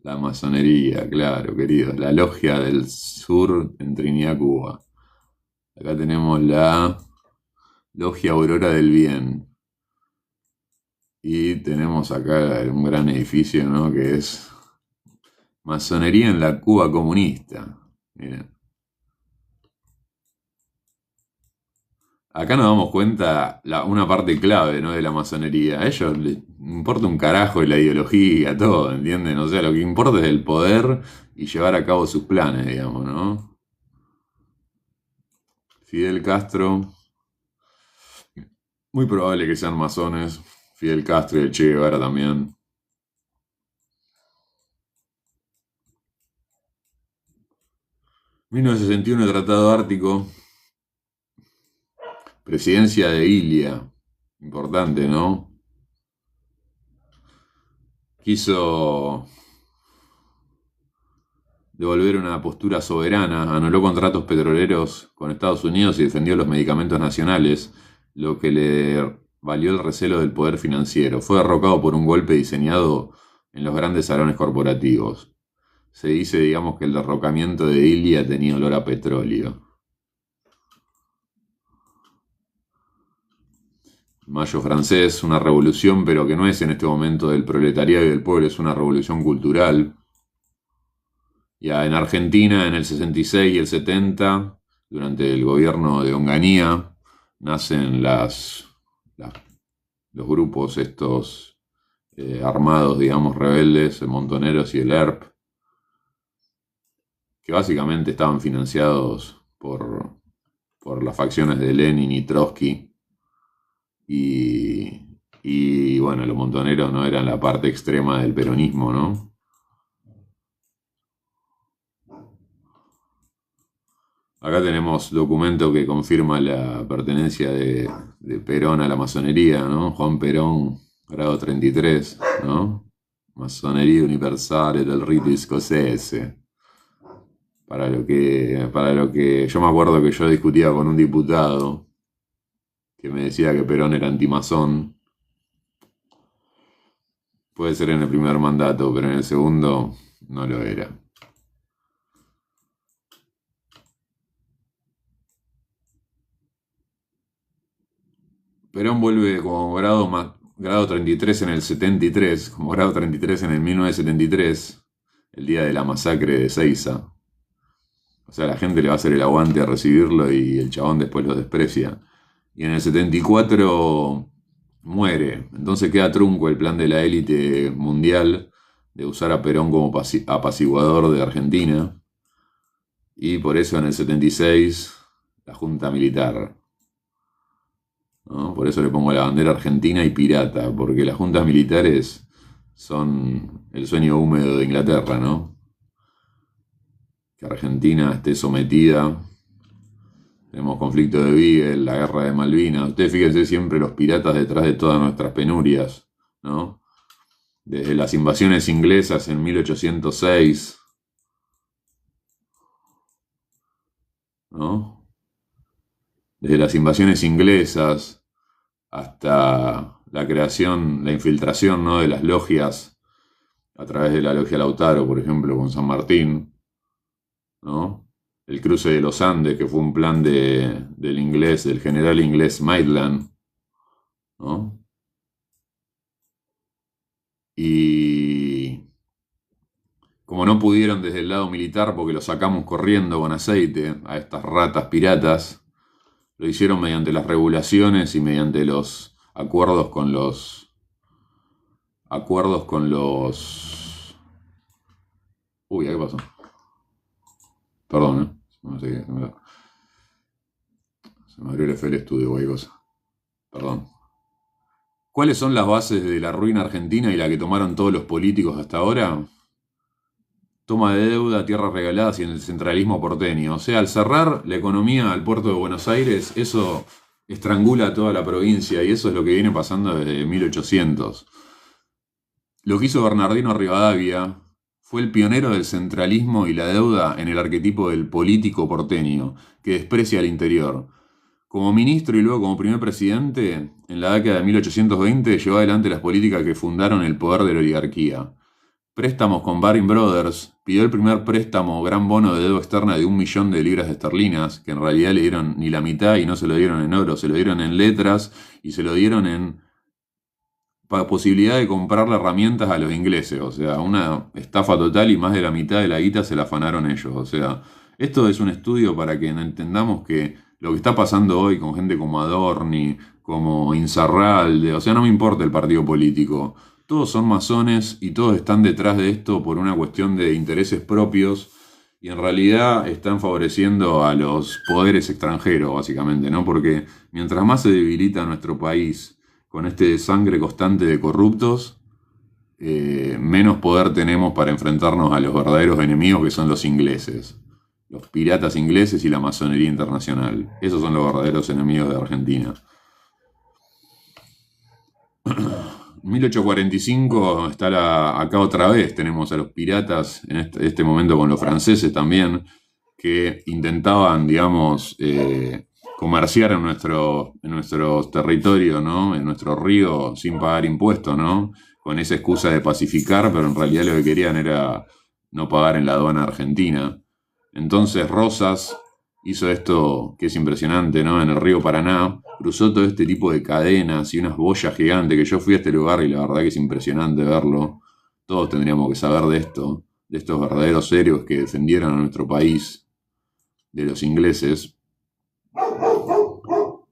La masonería, claro, querido. La Logia del Sur en Trinidad, Cuba. Acá tenemos la Logia Aurora del Bien. Y tenemos acá un gran edificio, ¿no?, que es Masonería en la Cuba comunista. Miren. Acá nos damos cuenta una parte clave, ¿no?, de la masonería. A ellos les importa un carajo de la ideología, todo, ¿entienden? O sea, lo que importa es el poder y llevar a cabo sus planes, digamos, ¿no? Fidel Castro, muy probable que sean masones. Fidel Castro y el Che Guevara también. ...1961 Tratado Ártico... Presidencia de Ilia. Importante, ¿no? Quiso devolver una postura soberana, anuló contratos petroleros con Estados Unidos y defendió los medicamentos nacionales, lo que le valió el recelo del poder financiero. Fue derrocado por un golpe diseñado en los grandes salones corporativos. Se dice, digamos, que el derrocamiento de Ilia tenía olor a petróleo. Mayo francés, una revolución, pero que no es en este momento del proletariado y del pueblo, es una revolución cultural. Ya en Argentina, en el 66 y el 70, durante el gobierno de Onganía, nacen los grupos estos armados, digamos, rebeldes, Montoneros y el ERP, que básicamente estaban financiados por las facciones de Lenin y Trotsky. Y bueno, los montoneros no eran la parte extrema del peronismo, ¿no? Acá tenemos documento que confirma la pertenencia de Perón a la masonería, ¿no? Juan Perón, grado 33, ¿no? Masonería Universale del Rito Escocese. Para lo que yo me acuerdo que yo discutía con un diputado que me decía que Perón era antimazón. Puede ser en el primer mandato, pero en el segundo no lo era. Perón vuelve como grado 33 en el 73, como grado 33 en el 1973, el día de la masacre de Seiza. O sea, la gente le va a hacer el aguante a recibirlo y el chabón después lo desprecia. Y en el 74 muere. Entonces queda trunco el plan de la élite mundial de usar a Perón como apaciguador de Argentina. Y por eso en el 76 la Junta Militar, ¿no? Por eso le pongo la bandera argentina y pirata, porque las juntas militares son el sueño húmedo de Inglaterra, ¿no? Que Argentina esté sometida. Tenemos conflicto de Beagle, la guerra de Malvinas. Ustedes fíjense siempre los piratas detrás de todas nuestras penurias, ¿no? Desde las invasiones inglesas en 1806, ¿no? Desde las invasiones inglesas hasta la creación, la infiltración, ¿no?, de las logias a través de la logia Lautaro, por ejemplo, con San Martín, ¿no? El cruce de los Andes, que fue un plan del general inglés Maitland, ¿no? Y como no pudieron desde el lado militar, porque lo sacamos corriendo con aceite a estas ratas piratas, lo hicieron mediante las regulaciones y mediante los acuerdos con los... Uy, ¿qué pasó? Perdón, ¿eh? No sé qué. Se me abrió el FL Studio o cosa. Perdón. ¿Cuáles son las bases de la ruina argentina y la que tomaron todos los políticos hasta ahora? Toma de deuda, tierras regaladas y el centralismo porteño. O sea, al cerrar la economía al puerto de Buenos Aires, eso estrangula a toda la provincia y eso es lo que viene pasando desde 1800. Lo que hizo Bernardino Rivadavia fue el pionero del centralismo y la deuda en el arquetipo del político porteño, que desprecia al interior. Como ministro y luego como primer presidente, en la década de 1820 llevó adelante las políticas que fundaron el poder de la oligarquía. Préstamos con Baring Brothers, pidió el primer préstamo gran bono de deuda externa de 1 millón de libras esterlinas, que en realidad le dieron ni la mitad y no se lo dieron en oro, se lo dieron en letras y se lo dieron en posibilidad de comprarle herramientas a los ingleses. O sea, una estafa total y más de la mitad de la guita se la afanaron ellos. O sea, esto es un estudio para que entendamos que lo que está pasando hoy con gente como Adorni, como Insaurralde, o sea, no me importa el partido político. Todos son masones y todos están detrás de esto por una cuestión de intereses propios y en realidad están favoreciendo a los poderes extranjeros, básicamente, ¿no? Porque mientras más se debilita nuestro país con este sangre constante de corruptos, menos poder tenemos para enfrentarnos a los verdaderos enemigos que son los ingleses, los piratas ingleses y la masonería internacional. Esos son los verdaderos enemigos de Argentina. 1845 está acá otra vez, tenemos a los piratas, en este momento con los franceses también, que intentaban, digamos, comerciar en nuestro territorio, ¿no? En nuestro río sin pagar impuestos, ¿no? Con esa excusa de pacificar, pero en realidad lo que querían era no pagar en la aduana argentina. Entonces Rosas hizo esto que es impresionante, ¿no? En el río Paraná, cruzó todo este tipo de cadenas y unas boyas gigantes, que yo fui a este lugar y la verdad que es impresionante verlo. Todos tendríamos que saber de esto, de estos verdaderos héroes que defendieron a nuestro país de los ingleses.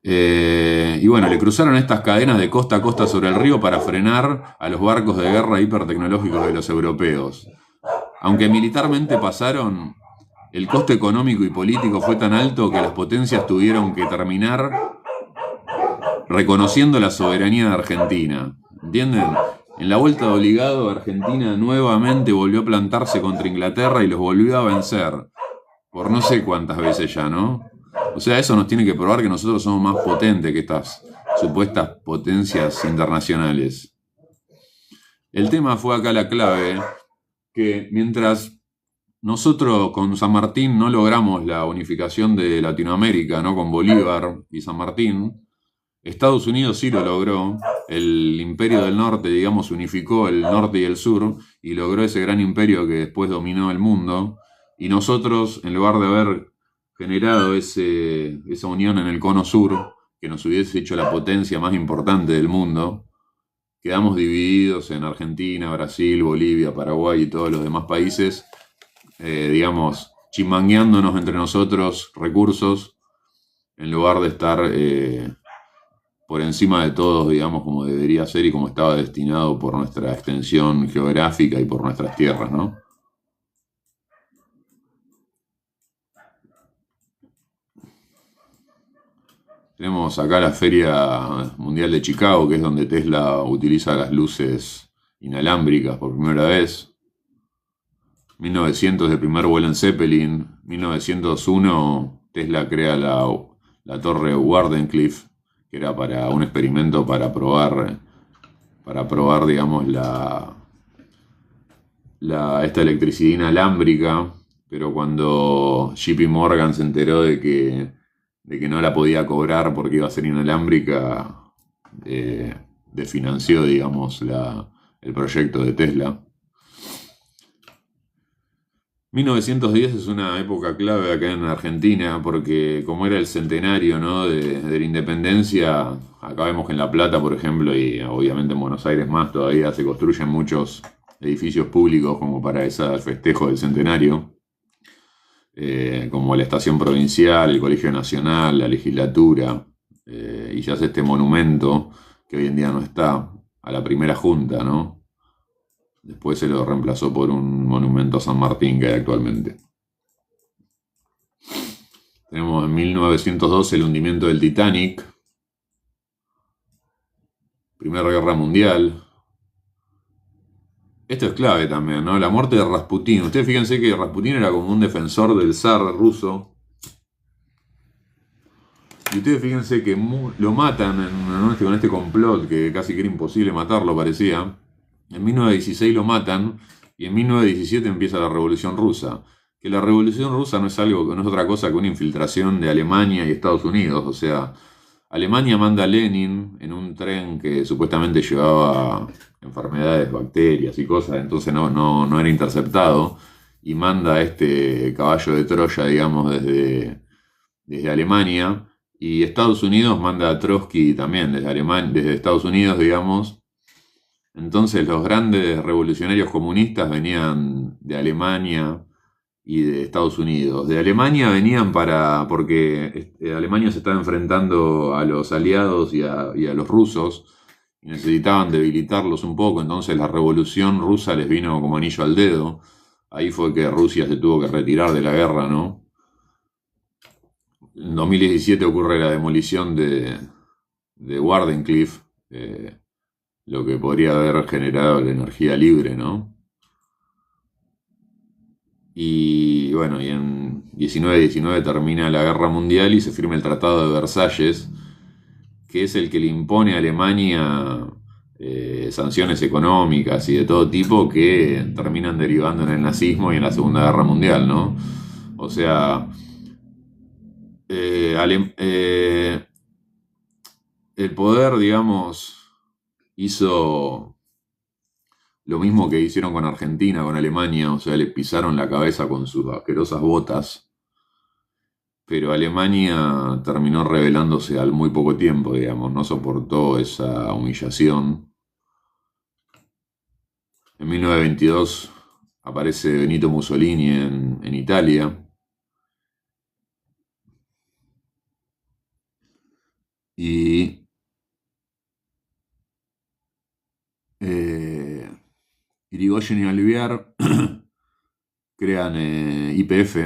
Y bueno, le cruzaron estas cadenas de costa a costa sobre el río para frenar a los barcos de guerra hipertecnológicos de los europeos. Aunque militarmente pasaron, el coste económico y político fue tan alto que las potencias tuvieron que terminar reconociendo la soberanía de Argentina. ¿Entienden? En la vuelta de obligado, Argentina nuevamente volvió a plantarse contra Inglaterra y los volvió a vencer. Por no sé cuántas veces ya, ¿no? O sea, eso nos tiene que probar que nosotros somos más potentes que estas supuestas potencias internacionales. El tema fue acá la clave, que mientras nosotros con San Martín no logramos la unificación de Latinoamérica, ¿no? Con Bolívar y San Martín, Estados Unidos sí lo logró. El Imperio del Norte, digamos, unificó el norte y el sur y logró ese gran imperio que después dominó el mundo. Y nosotros, en lugar de haber generado esa unión en el cono sur, que nos hubiese hecho la potencia más importante del mundo, quedamos divididos en Argentina, Brasil, Bolivia, Paraguay y todos los demás países, digamos, chimangueándonos entre nosotros recursos, en lugar de estar por encima de todos, digamos, como debería ser y como estaba destinado por nuestra extensión geográfica y por nuestras tierras, ¿no? Tenemos acá la Feria Mundial de Chicago, que es donde Tesla utiliza las luces inalámbricas por primera vez. 1900 el primer vuelo en Zeppelin. 1901 Tesla crea la torre Wardenclyffe, que era para un experimento para probar, digamos, esta electricidad inalámbrica. Pero cuando JP Morgan se enteró de que no la podía cobrar porque iba a ser inalámbrica, desfinanció, digamos, el proyecto de Tesla. 1910 es una época clave acá en Argentina porque como era el centenario, ¿no? de la independencia, acá vemos que en La Plata, por ejemplo, y obviamente en Buenos Aires más todavía, se construyen muchos edificios públicos como para ese festejo del centenario. Como la Estación Provincial, el Colegio Nacional, la Legislatura, y se hace este monumento que hoy en día no está, a la primera junta, ¿no? Después se lo reemplazó por un monumento a San Martín que hay actualmente. Tenemos en 1912 el hundimiento del Titanic, Primera Guerra Mundial. Esto es clave también, ¿no? La muerte de Rasputín. Ustedes fíjense que Rasputín era como un defensor del zar ruso. Y ustedes fíjense que lo matan con este complot que casi que era imposible matarlo, parecía. En 1916 lo matan y en 1917 empieza la Revolución Rusa. Que la Revolución Rusa no es otra cosa que una infiltración de Alemania y Estados Unidos. O sea, Alemania manda a Lenin en un tren que supuestamente llevaba enfermedades, bacterias y cosas, entonces no era interceptado, y manda a este caballo de Troya, digamos, desde Alemania, y Estados Unidos manda a Trotsky también desde Estados Unidos, digamos. Entonces los grandes revolucionarios comunistas venían de Alemania y de Estados Unidos. De Alemania venían porque Alemania se estaba enfrentando a los aliados y a los rusos y necesitaban debilitarlos un poco, entonces la revolución rusa les vino como anillo al dedo. Ahí fue que Rusia se tuvo que retirar de la guerra, ¿no? En 2017 ocurre la demolición de Wardenclyffe, lo que podría haber generado la energía libre, ¿no? Y bueno, y en 1919 termina la Guerra Mundial y se firma el Tratado de Versalles, que es el que le impone a Alemania sanciones económicas y de todo tipo que terminan derivando en el nazismo y en la Segunda Guerra Mundial, ¿no? O sea, el poder, digamos, hizo lo mismo que hicieron con Argentina, con Alemania, o sea, le pisaron la cabeza con sus asquerosas botas. pero Alemania terminó rebelándose al muy poco tiempo, digamos, no soportó esa humillación. En 1922 aparece Benito Mussolini en Italia. Y eh, Irigoyen y Alvear crean YPF,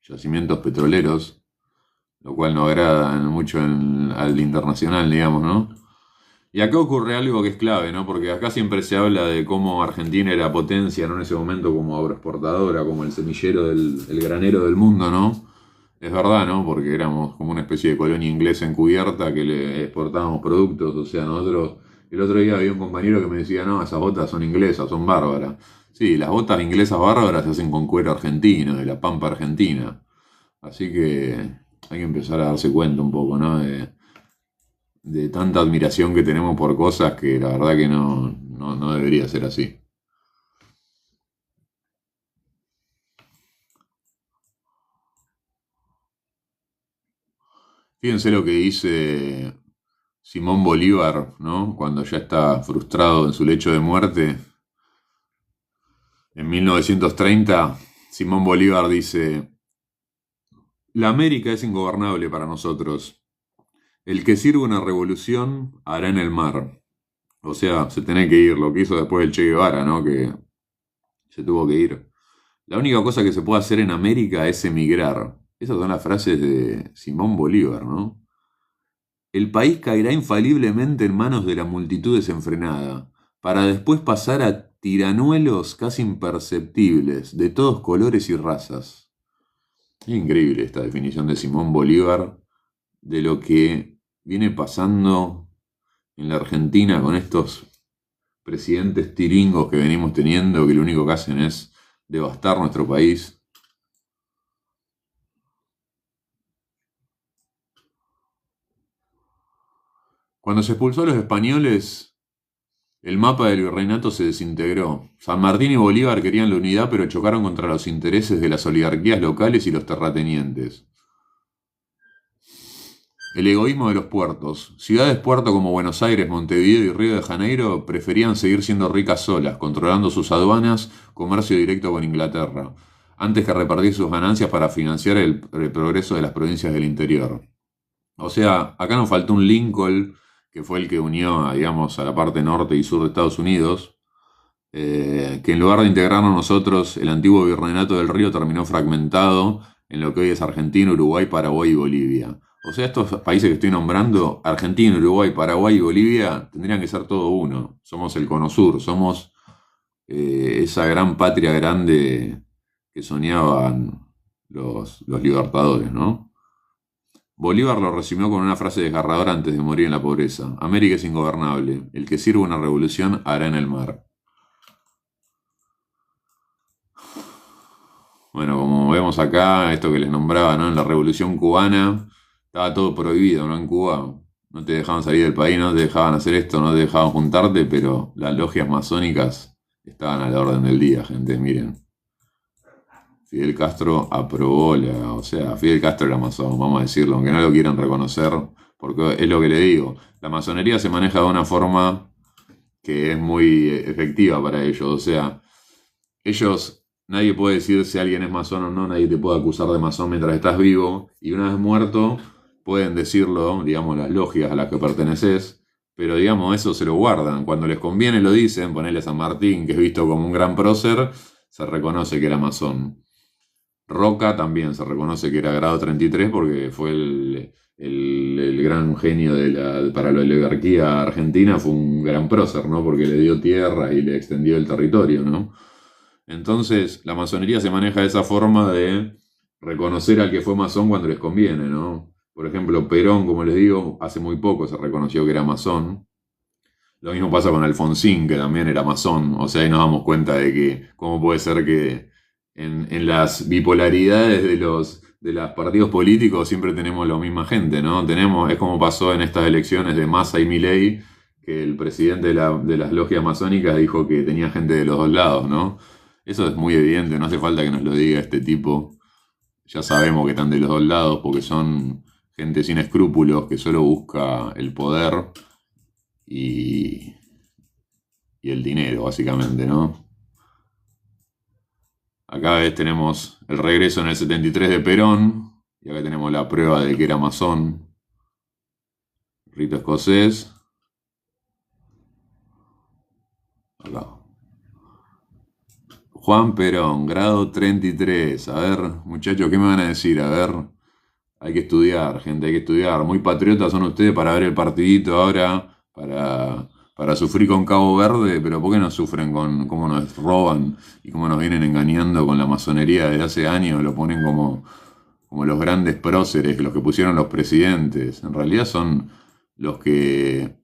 Yacimientos Petroleros, lo cual no agrada mucho al internacional, digamos, ¿no? Y acá ocurre algo que es clave, ¿no? Porque acá siempre se habla de cómo Argentina era potencia, ¿no? En ese momento como agroexportadora, como el semillero el granero del mundo, ¿no? Es verdad, ¿no? Porque éramos como una especie de colonia inglesa encubierta que le exportábamos productos. O sea, nosotros, el otro día había un compañero que me decía, no, esas botas son inglesas, son bárbaras. Sí, las botas inglesas bárbaras se hacen con cuero argentino, de la pampa argentina. Así que hay que empezar a darse cuenta un poco, ¿no? De tanta admiración que tenemos por cosas que la verdad que no debería ser así. Fíjense lo que dice Simón Bolívar, ¿no? Cuando ya está frustrado en su lecho de muerte. En 1930, Simón Bolívar dice, la América es ingobernable para nosotros. El que sirve una revolución hará en el mar. O sea, se tiene que ir, lo que hizo después el Che Guevara, ¿no? Que se tuvo que ir. La única cosa que se puede hacer en América es emigrar. Esas son las frases de Simón Bolívar, ¿no? El país caerá infaliblemente en manos de la multitud desenfrenada, para después pasar a tiranuelos casi imperceptibles, de todos colores y razas. Es increíble esta definición de Simón Bolívar de lo que viene pasando en la Argentina con estos presidentes tiringos que venimos teniendo, que lo único que hacen es devastar nuestro país. Cuando se expulsó a los españoles, el mapa del virreinato se desintegró. San Martín y Bolívar querían la unidad, pero chocaron contra los intereses de las oligarquías locales y los terratenientes. El egoísmo de los puertos. Ciudades puerto como Buenos Aires, Montevideo y Río de Janeiro preferían seguir siendo ricas solas, controlando sus aduanas, comercio directo con Inglaterra, antes que repartir sus ganancias para financiar el progreso de las provincias del interior. O sea, acá nos faltó un Lincoln, que fue el que unió, digamos, a la parte norte y sur de Estados Unidos, que en lugar de integrarnos nosotros, el antiguo virreinato del Río terminó fragmentado en lo que hoy es Argentina, Uruguay, Paraguay y Bolivia. O sea, estos países que estoy nombrando, Argentina, Uruguay, Paraguay y Bolivia, tendrían que ser todo uno. Somos el Cono Sur, somos esa gran patria grande que soñaban los libertadores, ¿no? Bolívar lo resumió con una frase desgarradora antes de morir en la pobreza. América es ingobernable. El que sirva una revolución hará en el mar. Bueno, como vemos acá, esto que les nombraba, ¿no? En la Revolución Cubana estaba todo prohibido, ¿no? En Cuba no te dejaban salir del país, no te dejaban hacer esto, no te dejaban juntarte, pero las logias masónicas estaban a la orden del día, gente, miren. Fidel Castro aprobó o sea, Fidel Castro era masón, vamos a decirlo, aunque no lo quieran reconocer, porque es lo que le digo. La masonería se maneja de una forma que es muy efectiva para ellos, o sea, ellos, nadie puede decir si alguien es masón o no, nadie te puede acusar de masón mientras estás vivo, y una vez muerto, pueden decirlo, digamos, las logias a las que perteneces, pero digamos, eso se lo guardan. Cuando les conviene lo dicen, ponele a San Martín, que es visto como un gran prócer, se reconoce que era masón. Roca también se reconoce que era grado 33 porque fue el gran genio para la oligarquía argentina, fue un gran prócer, ¿no? Porque le dio tierra y le extendió el territorio, ¿no? Entonces, la masonería se maneja de esa forma de reconocer al que fue masón cuando les conviene, ¿no? Por ejemplo, Perón, como les digo, hace muy poco se reconoció que era masón. Lo mismo pasa con Alfonsín, que también era masón. O sea, ahí nos damos cuenta de que cómo puede ser que en las bipolaridades de los partidos políticos siempre tenemos la misma gente, ¿no? Es como pasó en estas elecciones de Massa y Milei, que el presidente de las logias masónicas dijo que tenía gente de los dos lados, ¿no? Eso es muy evidente, no hace falta que nos lo diga este tipo. ya sabemos que están de los dos lados porque son gente sin escrúpulos que solo busca el poder y, y el dinero, básicamente, ¿no? Acá tenemos el regreso en el 73 de Perón, y acá tenemos la prueba de que era masón, rito escocés. Acá. Juan Perón, grado 33. A ver, muchachos, ¿qué me van a decir? A ver, hay que estudiar, gente, hay que estudiar. Muy patriotas son ustedes para ver el partidito ahora, para sufrir con Cabo Verde, pero ¿por qué no sufren con cómo nos roban y cómo nos vienen engañando con la masonería desde hace años? Lo ponen como los grandes próceres, los que pusieron los presidentes. En realidad son los que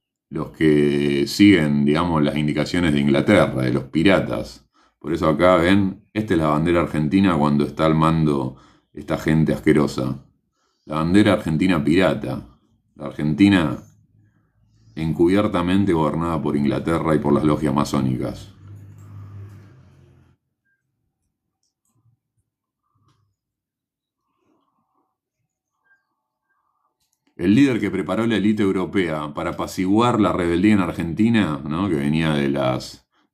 siguen, digamos, las indicaciones de Inglaterra, de los piratas. Por eso acá ven, esta es la bandera argentina cuando está al mando esta gente asquerosa. La bandera argentina pirata. La Argentina encubiertamente gobernada por Inglaterra y por las logias masónicas. El líder que preparó la élite europea para apaciguar la rebeldía en Argentina, ¿no? Que venía de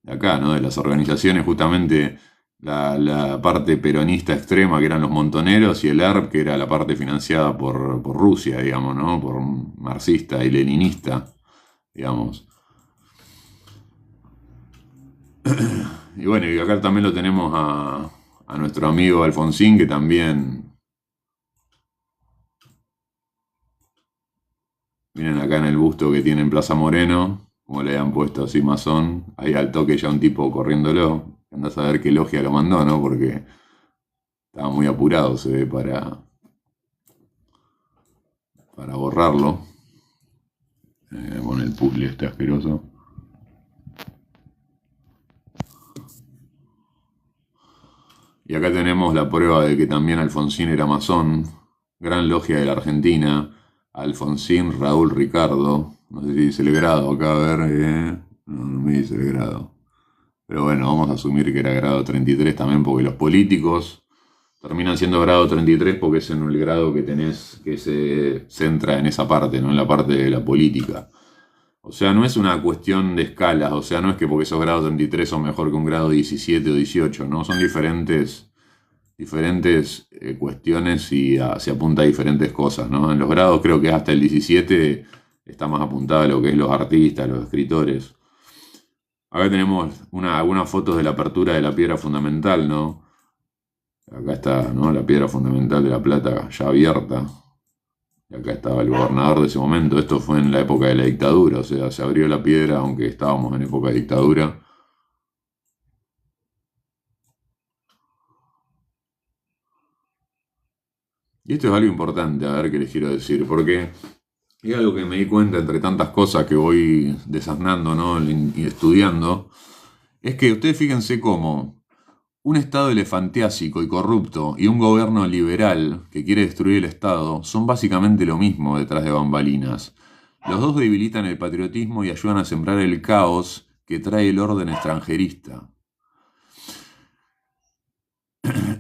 acá, ¿no? De las organizaciones, justamente la parte peronista extrema, que eran los montoneros, y el ERP, que era la parte financiada por Rusia, digamos, ¿no? Por marxista y leninista, digamos. Y bueno, y acá también lo tenemos a nuestro amigo Alfonsín, que también, miren acá en el busto que tiene en Plaza Moreno, como le han puesto así masón, ahí al toque ya un tipo corriéndolo. Andás a ver qué logia lo mandó, ¿no? Porque estaba muy apurado, se ve, para borrarlo. Con el puzzle este asqueroso. Y acá tenemos la prueba de que también Alfonsín era masón. Gran logia de la Argentina. Alfonsín Raúl Ricardo. No sé si dice el grado acá, a ver. No me dice el grado. Pero bueno, vamos a asumir que era grado 33 también, porque los políticos terminan siendo grado 33 porque es en el grado que tenés que se centra en esa parte, no en la parte de la política. O sea, no es una cuestión de escalas, o sea, no es que porque sos grado 33 sos mejor que un grado 17 o 18, ¿no? Son diferentes cuestiones y se apunta a diferentes cosas, ¿no? En los grados creo que hasta el 17 está más apuntado a lo que es los artistas, los escritores. Acá tenemos algunas fotos de la apertura de la piedra fundamental, ¿no? Acá está, ¿no? La piedra fundamental de La Plata ya abierta. Y acá estaba el gobernador de ese momento. Esto fue en la época de la dictadura, o sea, se abrió la piedra aunque estábamos en época de dictadura. Y esto es algo importante, a ver qué les quiero decir, porque es algo que me di cuenta entre tantas cosas que voy desasnando, ¿no? Y estudiando, es que ustedes fíjense cómo un Estado elefantiásico y corrupto y un gobierno liberal que quiere destruir el Estado son básicamente lo mismo detrás de bambalinas. Los dos debilitan el patriotismo y ayudan a sembrar el caos que trae el orden extranjerista.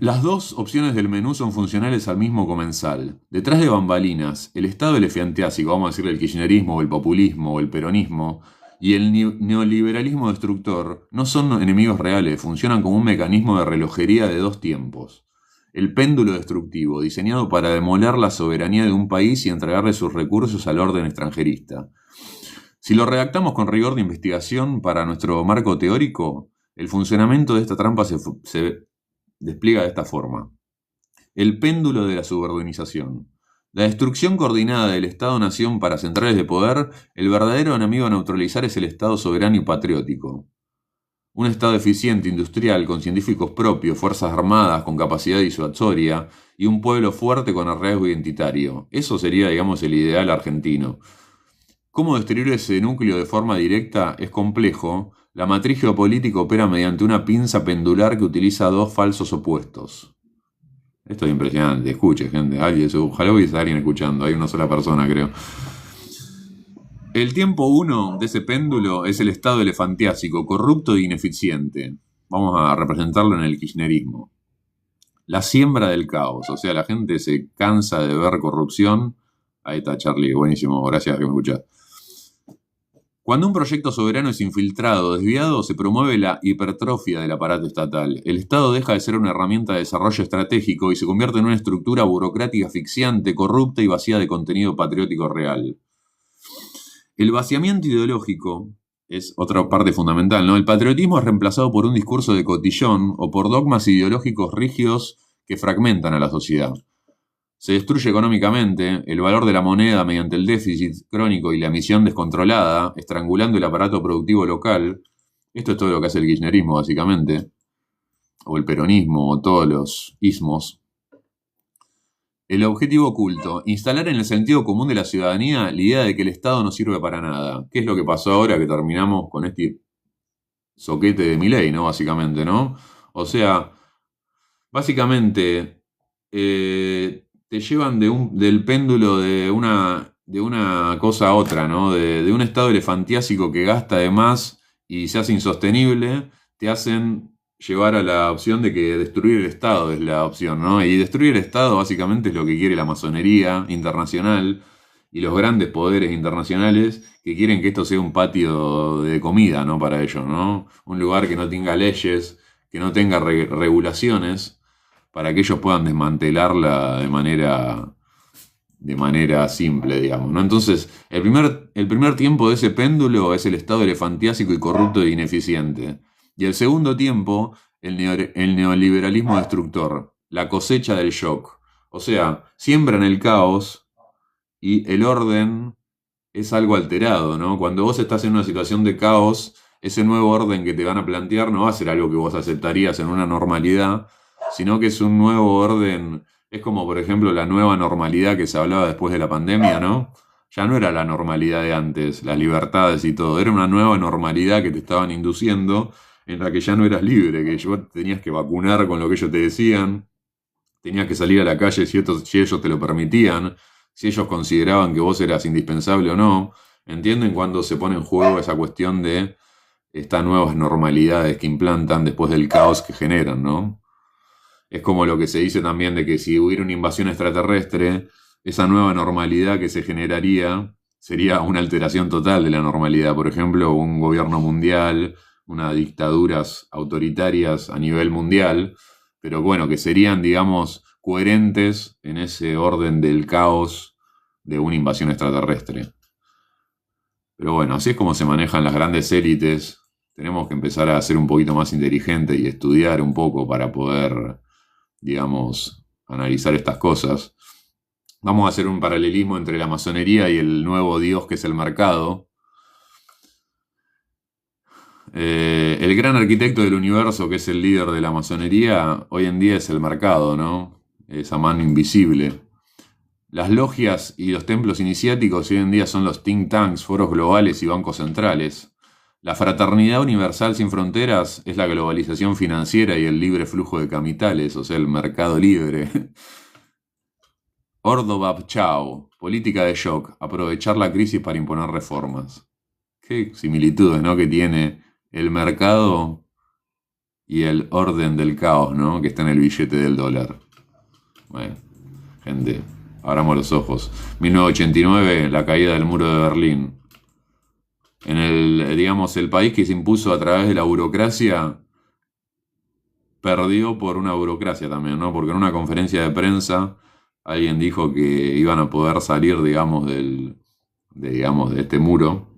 Las dos opciones del menú son funcionales al mismo comensal. Detrás de bambalinas, el Estado elefantiásico, vamos a decirle el kirchnerismo o el populismo o el peronismo, y el neoliberalismo destructor no son enemigos reales, funcionan como un mecanismo de relojería de dos tiempos. El péndulo destructivo, diseñado para demoler la soberanía de un país y entregarle sus recursos al orden extranjerista. Si lo redactamos con rigor de investigación para nuestro marco teórico, el funcionamiento de esta trampa se despliega de esta forma. El péndulo de la subordinación. La destrucción coordinada del Estado-nación para centrales de poder, el verdadero enemigo a neutralizar es el Estado soberano y patriótico. Un Estado eficiente, industrial, con científicos propios, fuerzas armadas con capacidad disuasoria y un pueblo fuerte con arraigo identitario. Eso sería, digamos, el ideal argentino. ¿Cómo destruir ese núcleo de forma directa? Es complejo. La matriz geopolítica opera mediante una pinza pendular que utiliza dos falsos opuestos. Esto es impresionante. Escuche, gente. Ojalá hubiese alguien escuchando. Hay una sola persona, creo. El tiempo 1 de ese péndulo es el estado elefantiásico, corrupto e ineficiente. Vamos a representarlo en el kirchnerismo. la siembra del caos. O sea, la gente se cansa de ver corrupción. Ahí está, Charlie, buenísimo, gracias que me escuchás. Cuando un proyecto soberano es infiltrado o desviado, se promueve la hipertrofia del aparato estatal. El Estado deja de ser una herramienta de desarrollo estratégico y se convierte en una estructura burocrática asfixiante, corrupta y vacía de contenido patriótico real. El vaciamiento ideológico es otra parte fundamental, ¿no? El patriotismo es reemplazado por un discurso de cotillón o por dogmas ideológicos rígidos que fragmentan a la sociedad. Se destruye económicamente el valor de la moneda mediante el déficit crónico y la emisión descontrolada, estrangulando el aparato productivo local. Esto es todo lo que hace el kirchnerismo, básicamente, o el peronismo, o todos los ismos. El objetivo oculto, instalar en el sentido común de la ciudadanía la idea de que el Estado no sirve para nada. ¿Qué es lo que pasó ahora que terminamos con este soquete de Milei, ¿no? Básicamente, ¿no? O sea, básicamente te llevan del péndulo de una cosa a otra, ¿no? De un estado elefantiásico que gasta de más y se hace insostenible, te hacen llevar a la opción de que destruir el Estado es la opción, ¿no? Y destruir el Estado básicamente es lo que quiere la masonería internacional y los grandes poderes internacionales que quieren que esto sea un patio de comida, ¿no? Para ellos, ¿no? Un lugar que no tenga leyes, que no tenga regulaciones, para que ellos puedan desmantelarla de manera simple, digamos, ¿no? Entonces, el primer tiempo de ese péndulo es el estado elefantiásico y corrupto e ineficiente. Y el segundo tiempo, el neoliberalismo destructor, la cosecha del shock. O sea, siembran el caos y el orden es algo alterado, ¿no? Cuando vos estás en una situación de caos, ese nuevo orden que te van a plantear no va a ser algo que vos aceptarías en una normalidad, sino que es un nuevo orden. Es como, por ejemplo, la nueva normalidad que se hablaba después de la pandemia, ¿no? Ya no era la normalidad de antes, las libertades y todo, era una nueva normalidad que te estaban induciendo, en la que ya no eras libre, que tenías que vacunar con lo que ellos te decían, tenías que salir a la calle si ellos te lo permitían, si ellos consideraban que vos eras indispensable o no. ¿Entienden cuando se pone en juego esa cuestión de estas nuevas normalidades que implantan después del caos que generan, ¿no? Es como lo que se dice también de que si hubiera una invasión extraterrestre, esa nueva normalidad que se generaría sería una alteración total de la normalidad. Por ejemplo, un gobierno mundial, unas dictaduras autoritarias a nivel mundial, pero bueno, que serían, digamos, coherentes en ese orden del caos de una invasión extraterrestre. Pero bueno, así es como se manejan las grandes élites. Tenemos que empezar a ser un poquito más inteligentes y estudiar un poco para poder, digamos, analizar estas cosas. Vamos a hacer un paralelismo entre la masonería y el nuevo dios que es el mercado. El gran arquitecto del universo, que es el líder de la masonería, hoy en día es el mercado, ¿no? Esa mano invisible. Las logias y los templos iniciáticos hoy en día son los think tanks, foros globales y bancos centrales. La fraternidad universal sin fronteras es la globalización financiera y el libre flujo de capitales, o sea, el mercado libre. Ordovab Chao, política de shock, aprovechar la crisis para imponer reformas. Qué similitudes, ¿no?, que tiene el mercado y el orden del caos, ¿no?, que está en el billete del dólar. Bueno, gente, abramos los ojos. 1989, la caída del muro de Berlín. En el país que se impuso a través de la burocracia, perdió por una burocracia también, ¿no? Porque en una conferencia de prensa alguien dijo que iban a poder salir, digamos, de este muro.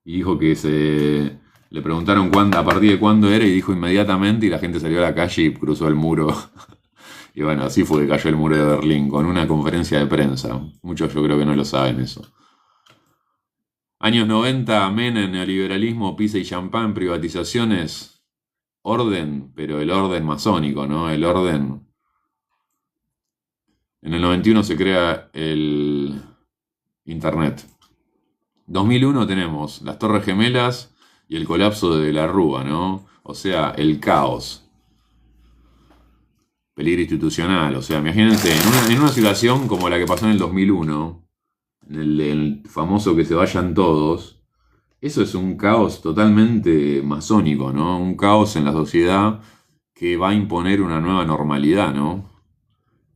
Y dijo que le preguntaron a partir de cuándo era y dijo inmediatamente, y la gente salió a la calle y cruzó el muro. Y bueno, así fue que cayó el muro de Berlín, con una conferencia de prensa. Muchos yo creo que no lo saben eso. Años 90, Menem, neoliberalismo, pizza y champán, privatizaciones, orden, pero el orden masónico, ¿no? El orden. En el 91 se crea el Internet. 2001 tenemos las Torres Gemelas y el colapso de la Rúa, ¿no? O sea, el caos. Peligro institucional. O sea, imagínense, en una situación como la que pasó en el 2001, en el famoso que se vayan todos, eso es un caos totalmente masónico, ¿no? Un caos en la sociedad que va a imponer una nueva normalidad, ¿no?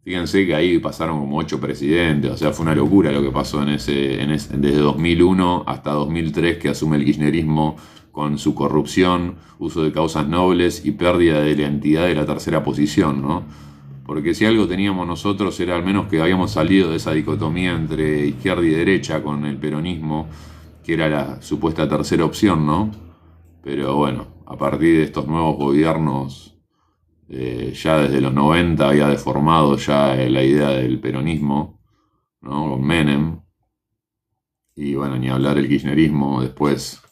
Fíjense que ahí pasaron como 8 presidentes, o sea, fue una locura lo que pasó desde 2001 hasta 2003, que asume el kirchnerismo con su corrupción, uso de causas nobles y pérdida de la entidad de la tercera posición, ¿no? Porque si algo teníamos nosotros era al menos que habíamos salido de esa dicotomía entre izquierda y derecha con el peronismo, que era la supuesta tercera opción, ¿no? Pero bueno, a partir de estos nuevos gobiernos, ya desde los 90 había deformado ya la idea del peronismo, ¿no? Con Menem. Y bueno, ni hablar el kirchnerismo. Después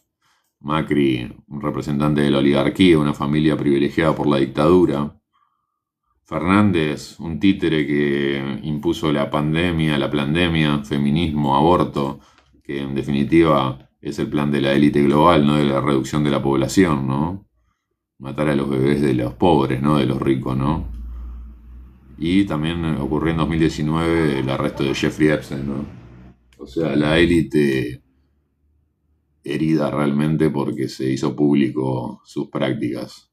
Macri, un representante de la oligarquía, una familia privilegiada por la dictadura. Fernández, un títere que impuso la pandemia, feminismo, aborto, que en definitiva es el plan de la élite global, ¿no? De la reducción de la población, ¿no? Matar a los bebés de los pobres, no de los ricos, ¿no? Y también ocurrió en 2019 el arresto de Jeffrey Epstein, ¿no? O sea, la élite herida realmente porque se hizo público sus prácticas.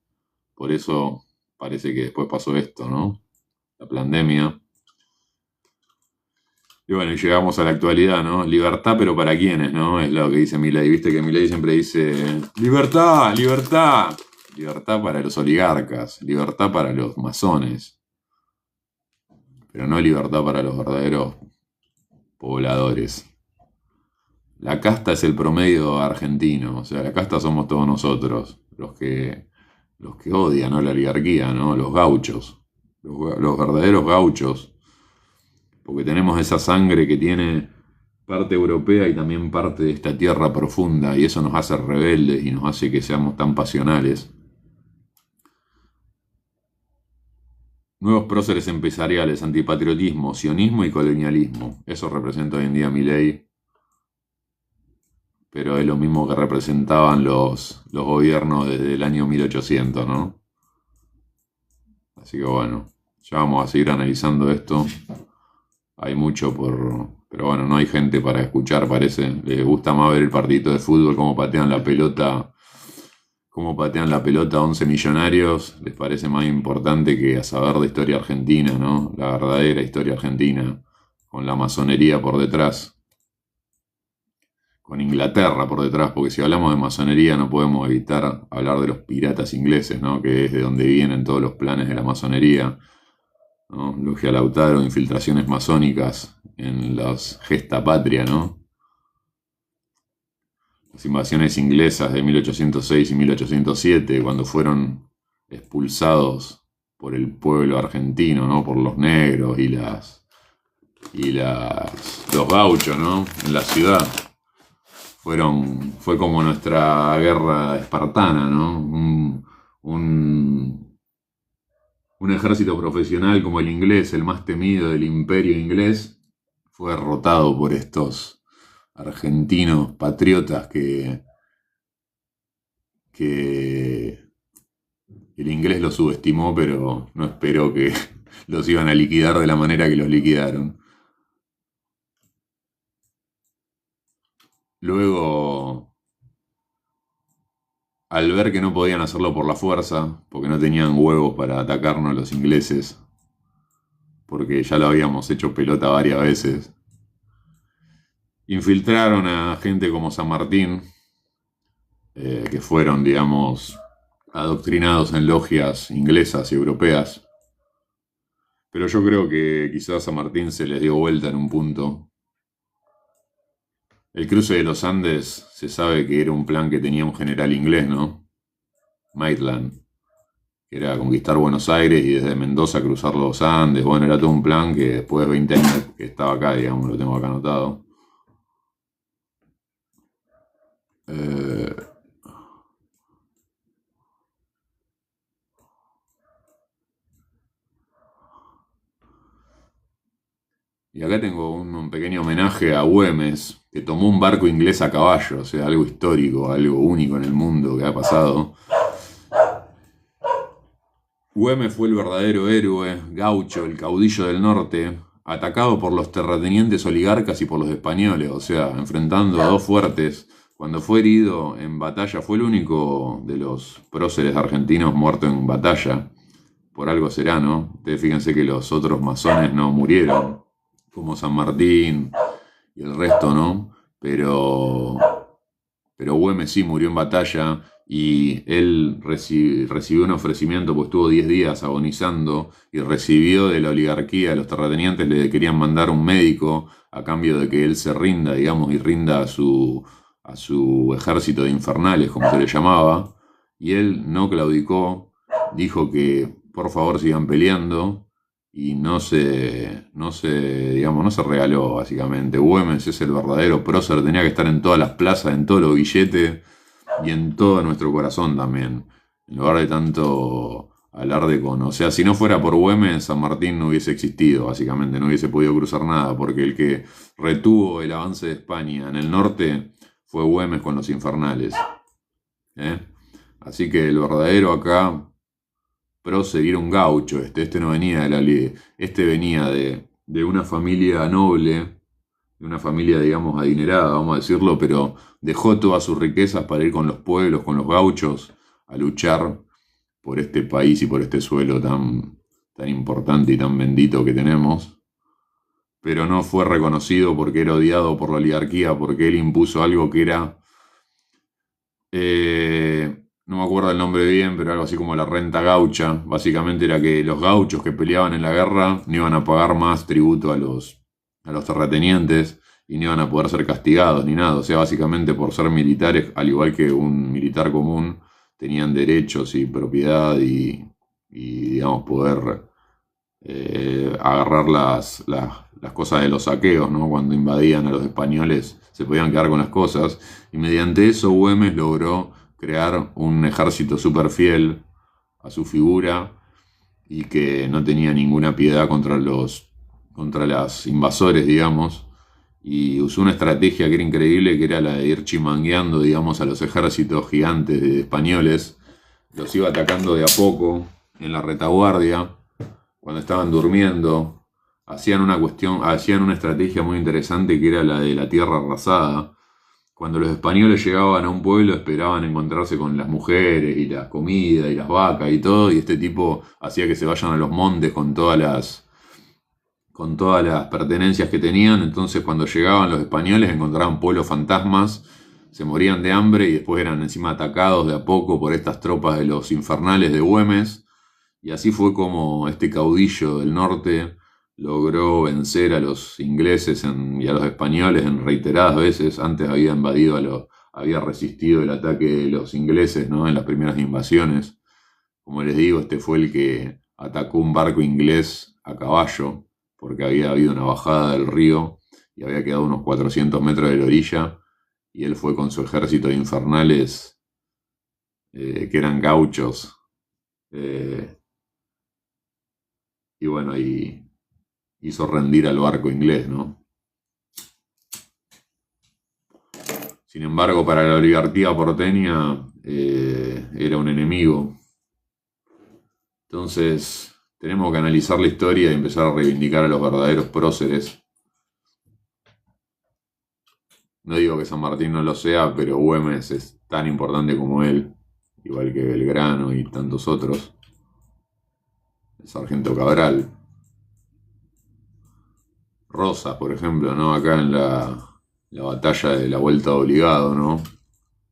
Por eso parece que después pasó esto, ¿no? La pandemia. Y bueno, y llegamos a la actualidad, ¿no? Libertad, pero ¿para quiénes, no? Es lo que dice Milei. Viste que Milei siempre dice: libertad, libertad. Libertad para los oligarcas, libertad para los masones, pero no libertad para los verdaderos pobladores. La casta es el promedio argentino, o sea, la casta somos todos nosotros, los que odian, ¿no? La oligarquía, ¿no? Los gauchos, los verdaderos gauchos, porque tenemos esa sangre que tiene parte europea y también parte de esta tierra profunda, y eso nos hace rebeldes y nos hace que seamos tan pasionales. Nuevos próceres empresariales, antipatriotismo, sionismo y colonialismo. Eso representa hoy en día Milei, pero es lo mismo que representaban los gobiernos desde el año 1800, ¿no? Así que bueno, ya vamos a seguir analizando esto. Hay mucho pero bueno, no hay gente para escuchar, parece. Les gusta más ver el partidito de fútbol, cómo patean la pelota 11 millonarios, les parece más importante que a saber de historia argentina, ¿no? La verdadera historia argentina, con la masonería por detrás, con Inglaterra por detrás, porque si hablamos de masonería no podemos evitar hablar de los piratas ingleses, ¿no? Que es de donde vienen todos los planes de la masonería, ¿no? Logia Lautaro, infiltraciones masónicas en las gesta patria, ¿no? Las invasiones inglesas de 1806 y 1807, cuando fueron expulsados por el pueblo argentino, ¿no? Por los negros y los gauchos, ¿no? En la ciudad. Fue como nuestra guerra espartana, ¿no? Un ejército profesional como el inglés, el más temido del imperio inglés, fue derrotado por estos argentinos patriotas que el inglés los subestimó, pero no esperó que los iban a liquidar de la manera que los liquidaron. Luego, al ver que no podían hacerlo por la fuerza, porque no tenían huevos para atacarnos los ingleses, porque ya lo habíamos hecho pelota varias veces, infiltraron a gente como San Martín, que fueron, digamos, adoctrinados en logias inglesas y europeas. Pero yo creo que quizás a San Martín se les dio vuelta en un punto. El cruce de los Andes se sabe que era un plan que tenía un general inglés, ¿no? Maitland, que era conquistar Buenos Aires y desde Mendoza cruzar los Andes. Bueno, era todo un plan que después de 20 años que estaba acá, digamos, lo tengo acá anotado. Y acá tengo un pequeño homenaje a Güemes, que tomó un barco inglés a caballo, o sea, algo histórico, algo único en el mundo que ha pasado. Güemes fue el verdadero héroe, gaucho, el caudillo del norte, atacado por los terratenientes oligarcas y por los españoles, o sea, enfrentando a dos fuertes. Cuando fue herido en batalla, fue el único de los próceres argentinos muerto en batalla. por algo será, ¿no? Ustedes fíjense que los otros masones no murieron, como San Martín y el resto, ¿no? Pero Güemes sí murió en batalla y él recibió un ofrecimiento, pues estuvo 10 días agonizando y recibió de la oligarquía, de los terratenientes, le querían mandar un médico a cambio de que él se rinda, digamos, y rinda a su ejército de infernales, como se le llamaba, y él no claudicó, dijo que por favor sigan peleando y digamos, no se regaló básicamente. Güemes es el verdadero prócer, tenía que estar en todas las plazas, en todos los billetes y en todo nuestro corazón también. En lugar de tanto alarde con... O sea, si no fuera por Güemes, San Martín no hubiese existido, básicamente, no hubiese podido cruzar nada, porque el que retuvo el avance de España en el norte fue Güemes con los infernales. ¿Eh? Así que el verdadero acá prócer era un gaucho, este no venía de la ley, este venía de una familia noble, de una familia, digamos, adinerada, vamos a decirlo, pero dejó todas sus riquezas para ir con los pueblos, con los gauchos, a luchar por este país y por este suelo tan importante y tan bendito que tenemos. Pero no fue reconocido porque era odiado por la oligarquía, porque él impuso algo que era... no me acuerdo el nombre bien, pero algo así como la renta gaucha. Básicamente era que los gauchos que peleaban en la guerra no iban a pagar más tributo a los terratenientes y no iban a poder ser castigados ni nada. O sea, básicamente por ser militares, al igual que un militar común, tenían derechos y propiedad y digamos, poder agarrar las cosas de los saqueos, ¿no? Cuando invadían a los españoles se podían quedar con las cosas. Y mediante eso Güemes logró crear un ejército súper fiel a su figura y que no tenía ninguna piedad contra los invasores, digamos, y usó una estrategia que era increíble, que era la de ir chimangueando, digamos, a los ejércitos gigantes de españoles, los iba atacando de a poco en la retaguardia, cuando estaban durmiendo, hacían una estrategia muy interesante que era la de la tierra arrasada. Cuando los españoles llegaban a un pueblo esperaban encontrarse con las mujeres y la comida y las vacas y todo, y este tipo hacía que se vayan a los montes con todas las pertenencias que tenían. Entonces cuando llegaban los españoles encontraban pueblos fantasmas, se morían de hambre y después eran encima atacados de a poco por estas tropas de los infernales de Güemes, y así fue como este caudillo del norte logró vencer a los ingleses y a los españoles en reiteradas veces. Antes había había resistido el ataque de los ingleses, ¿no? En las primeras invasiones. Como les digo, este fue el que atacó un barco inglés a caballo, porque había habido una bajada del río y había quedado unos 400 metros de la orilla, y él fue con su ejército de infernales, que eran gauchos, y bueno, y hizo rendir al barco inglés, ¿no? Sin embargo, para la oligarquía porteña era un enemigo. Entonces, tenemos que analizar la historia y empezar a reivindicar a los verdaderos próceres. No digo que San Martín no lo sea, pero Güemes es tan importante como él, igual que Belgrano y tantos otros. El sargento Cabral. Rosas, por ejemplo, ¿no? Acá en la batalla de la Vuelta de Obligado, ¿no?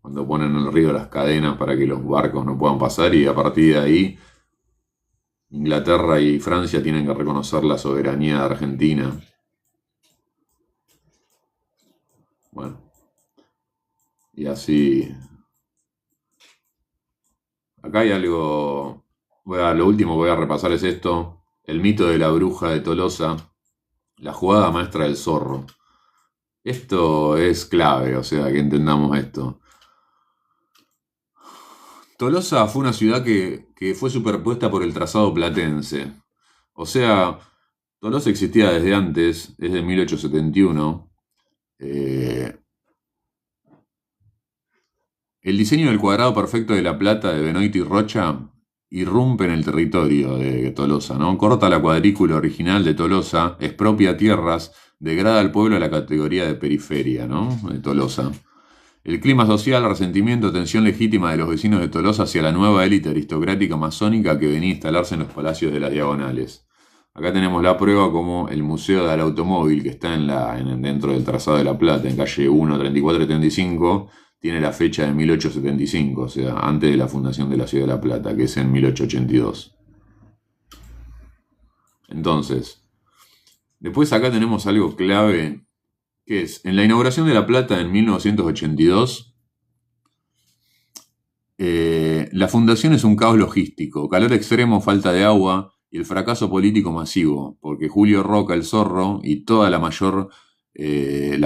Cuando ponen en el río las cadenas para que los barcos no puedan pasar, y a partir de ahí Inglaterra y Francia tienen que reconocer la soberanía de Argentina. Bueno, y así. Acá hay algo. Lo último que voy a repasar es esto: el mito de la bruja de Tolosa, la jugada maestra del zorro. Esto es clave, o sea, que entendamos esto. Tolosa fue una ciudad que fue superpuesta por el trazado platense. O sea, Tolosa existía desde antes, desde 1871. El diseño del cuadrado perfecto de La Plata de Benoit y Rocha irrumpe en el territorio de Tolosa, ¿no? Corta la cuadrícula original de Tolosa, expropia tierras, degrada al pueblo a la categoría de periferia, ¿no? De Tolosa. El clima social, resentimiento, tensión legítima de los vecinos de Tolosa hacia la nueva élite aristocrática masónica que venía a instalarse en los palacios de las Diagonales. Acá tenemos la prueba como el Museo del Automóvil, que está dentro del trazado de La Plata, en calle 1, 34 y 35, tiene la fecha de 1875, o sea, antes de la fundación de la ciudad de La Plata, que es en 1882. Entonces, después acá tenemos algo clave, que es, en la inauguración de La Plata en 1982, la fundación es un caos logístico, calor extremo, falta de agua y el fracaso político masivo, porque Julio Roca, el Zorro, y toda la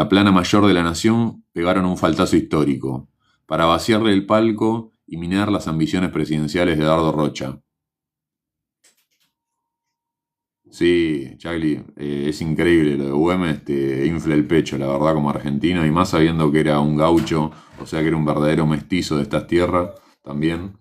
plana mayor de la nación pegaron un faltazo histórico para vaciarle el palco y minar las ambiciones presidenciales de Dardo Rocha. Sí, Chagli, es increíble lo de Güemes, te infla el pecho, la verdad, como argentino, y más sabiendo que era un gaucho, o sea que era un verdadero mestizo de estas tierras también,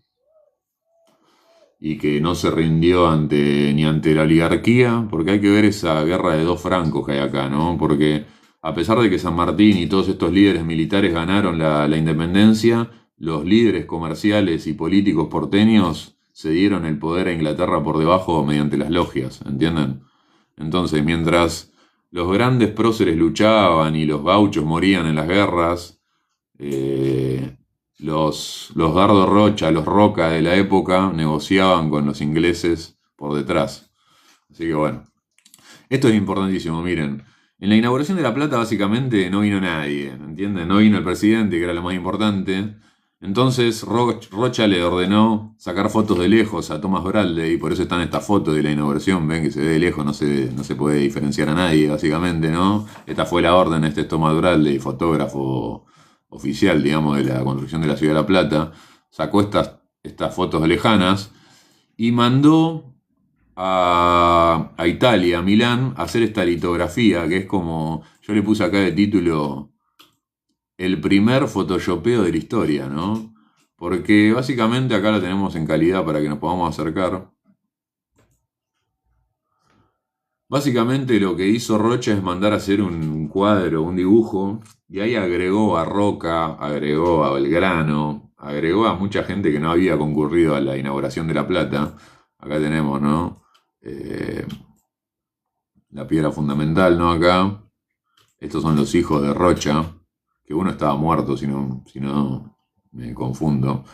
y que no se rindió ni ante la oligarquía, porque hay que ver esa guerra de dos francos que hay acá, ¿no? Porque a pesar de que San Martín y todos estos líderes militares ganaron la independencia, los líderes comerciales y políticos porteños cedieron el poder a Inglaterra por debajo mediante las logias, ¿entienden? Entonces, mientras los grandes próceres luchaban y los gauchos morían en las guerras, los Dardo Rocha, los Roca de la época, negociaban con los ingleses por detrás. Así que bueno, esto es importantísimo, miren. En la inauguración de La Plata básicamente no vino nadie, ¿entienden? No vino el presidente, que era lo más importante. Entonces Rocha le ordenó sacar fotos de lejos a Tomás Bralde, y por eso están estas fotos de la inauguración, ven que se ve de lejos, no se puede diferenciar a nadie, básicamente, ¿no? Esta fue la orden, este es Tomás Bralde, fotógrafo oficial, digamos, de la construcción de la ciudad de La Plata. Sacó estas fotos lejanas y mandó a Italia, a Milán, a hacer esta litografía, que es como, yo le puse acá de título, el primer photoshopeo de la historia, ¿no? Porque básicamente acá lo tenemos en calidad para que nos podamos acercar. Básicamente lo que hizo Rocha es mandar a hacer un cuadro, un dibujo, y ahí agregó a Roca, agregó a Belgrano, agregó a mucha gente que no había concurrido a la inauguración de La Plata. Acá tenemos, ¿no? La piedra fundamental, ¿no? Acá. Estos son los hijos de Rocha, que uno estaba muerto, si no me confundo.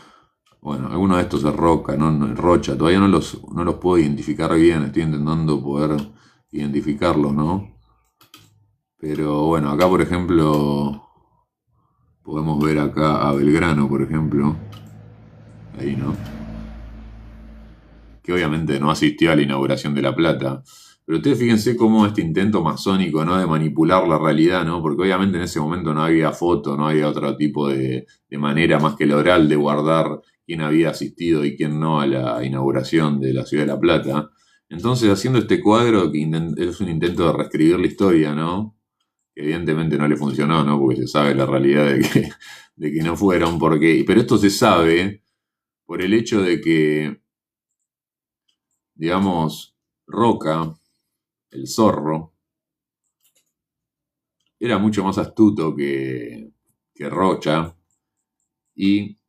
Bueno, alguno de estos es Roca, no Rocha, todavía no los puedo identificar bien, estoy intentando poder identificarlos, ¿no? Pero bueno, acá por ejemplo, podemos ver acá a Belgrano, por ejemplo, ahí, ¿no? Que obviamente no asistió a la inauguración de La Plata. Pero ustedes fíjense cómo este intento masónico, ¿no? De manipular la realidad, ¿no? Porque obviamente en ese momento no había foto, no había otro tipo de manera más que la oral de guardar quién había asistido y quién no a la inauguración de la ciudad de La Plata. Entonces, haciendo este cuadro, que es un intento de reescribir la historia, ¿no? Que evidentemente no le funcionó, ¿no? Porque se sabe la realidad de que no fueron, pero esto se sabe por el hecho de que, digamos, Roca, el Zorro, era mucho más astuto que Rocha, y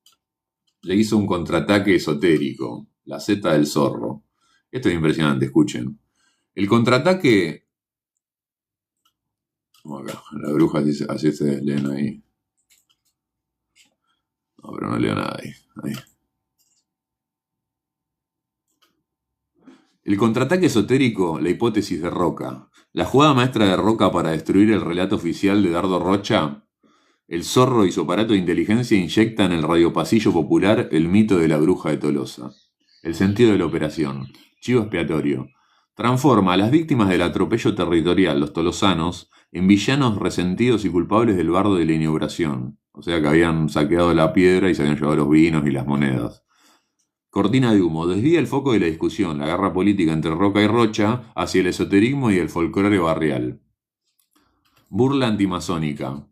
le hizo un contraataque esotérico, la Z del Zorro. Esto es impresionante, escuchen. El contraataque... Como acá, la bruja así se leen ahí. No, pero no leo nada ahí. El contraataque esotérico, la hipótesis de Roca. La jugada maestra de Roca para destruir el relato oficial de Dardo Rocha. El Zorro y su aparato de inteligencia inyectan en el radiopasillo popular el mito de la bruja de Tolosa. El sentido de la operación. Chivo expiatorio. Transforma a las víctimas del atropello territorial, los tolosanos, en villanos resentidos y culpables del bardo de la inauguración. O sea que habían saqueado la piedra y se habían llevado los vinos y las monedas. Cortina de humo. Desvía el foco de la discusión, la guerra política entre Roca y Rocha, hacia el esoterismo y el folclore barrial. Burla antimasónica.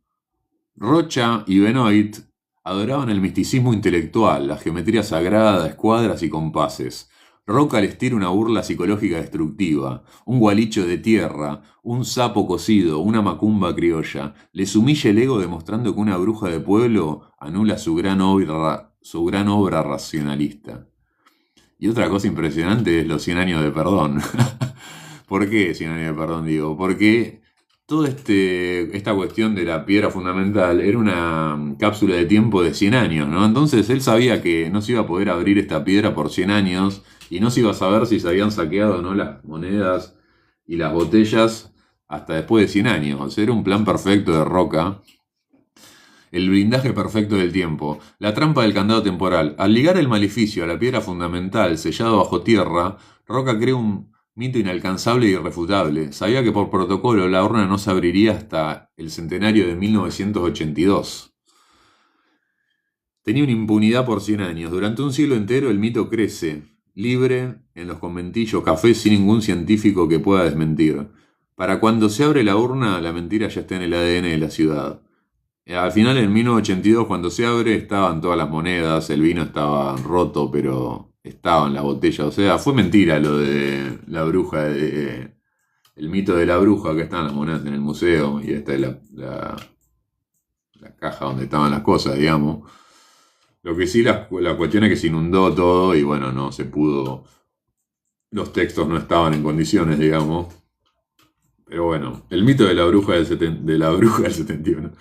Rocha y Benoit adoraban el misticismo intelectual, la geometría sagrada, escuadras y compases. Roca les tira una burla psicológica destructiva, un gualicho de tierra, un sapo cocido, una macumba criolla. Les humilla el ego demostrando que una bruja de pueblo anula su gran obra racionalista. Y otra cosa impresionante es los 100 años de perdón. ¿Por qué 100 años de perdón? Digo, porque toda esta cuestión de la piedra fundamental era una cápsula de tiempo de 100 años, ¿no? Entonces él sabía que no se iba a poder abrir esta piedra por 100 años y no se iba a saber si se habían saqueado o no las monedas y las botellas hasta después de 100 años. O sea, era un plan perfecto de Roca. El blindaje perfecto del tiempo. La trampa del candado temporal. Al ligar el maleficio a la piedra fundamental sellado bajo tierra, Roca crea un mito inalcanzable e irrefutable. Sabía que por protocolo la urna no se abriría hasta el centenario de 1982. Tenía una impunidad por 100 años. Durante un siglo entero el mito crece, libre, en los conventillos, cafés, sin ningún científico que pueda desmentir. Para cuando se abre la urna, la mentira ya está en el ADN de la ciudad. Al final, en 1982, cuando se abre, estaban todas las monedas, el vino estaba roto, pero estaba en la botella. O sea, fue mentira lo de la bruja, el mito de la bruja, que estaban las monedas en el museo, y esta es la caja donde estaban las cosas, digamos. Lo que sí, la cuestión es que se inundó todo y bueno, no se pudo, los textos no estaban en condiciones, digamos. Pero bueno, el mito de la bruja del 71.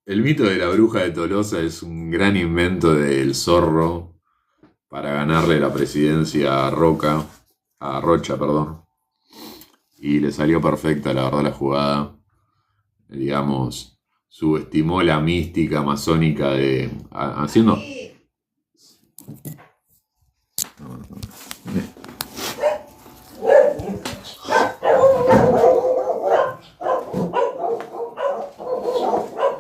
El mito de la bruja de Tolosa es un gran invento del Zorro para ganarle la presidencia a Rocha, perdón. Y le salió perfecta, la verdad, la jugada. Digamos, subestimó la mística masónica de... haciendo...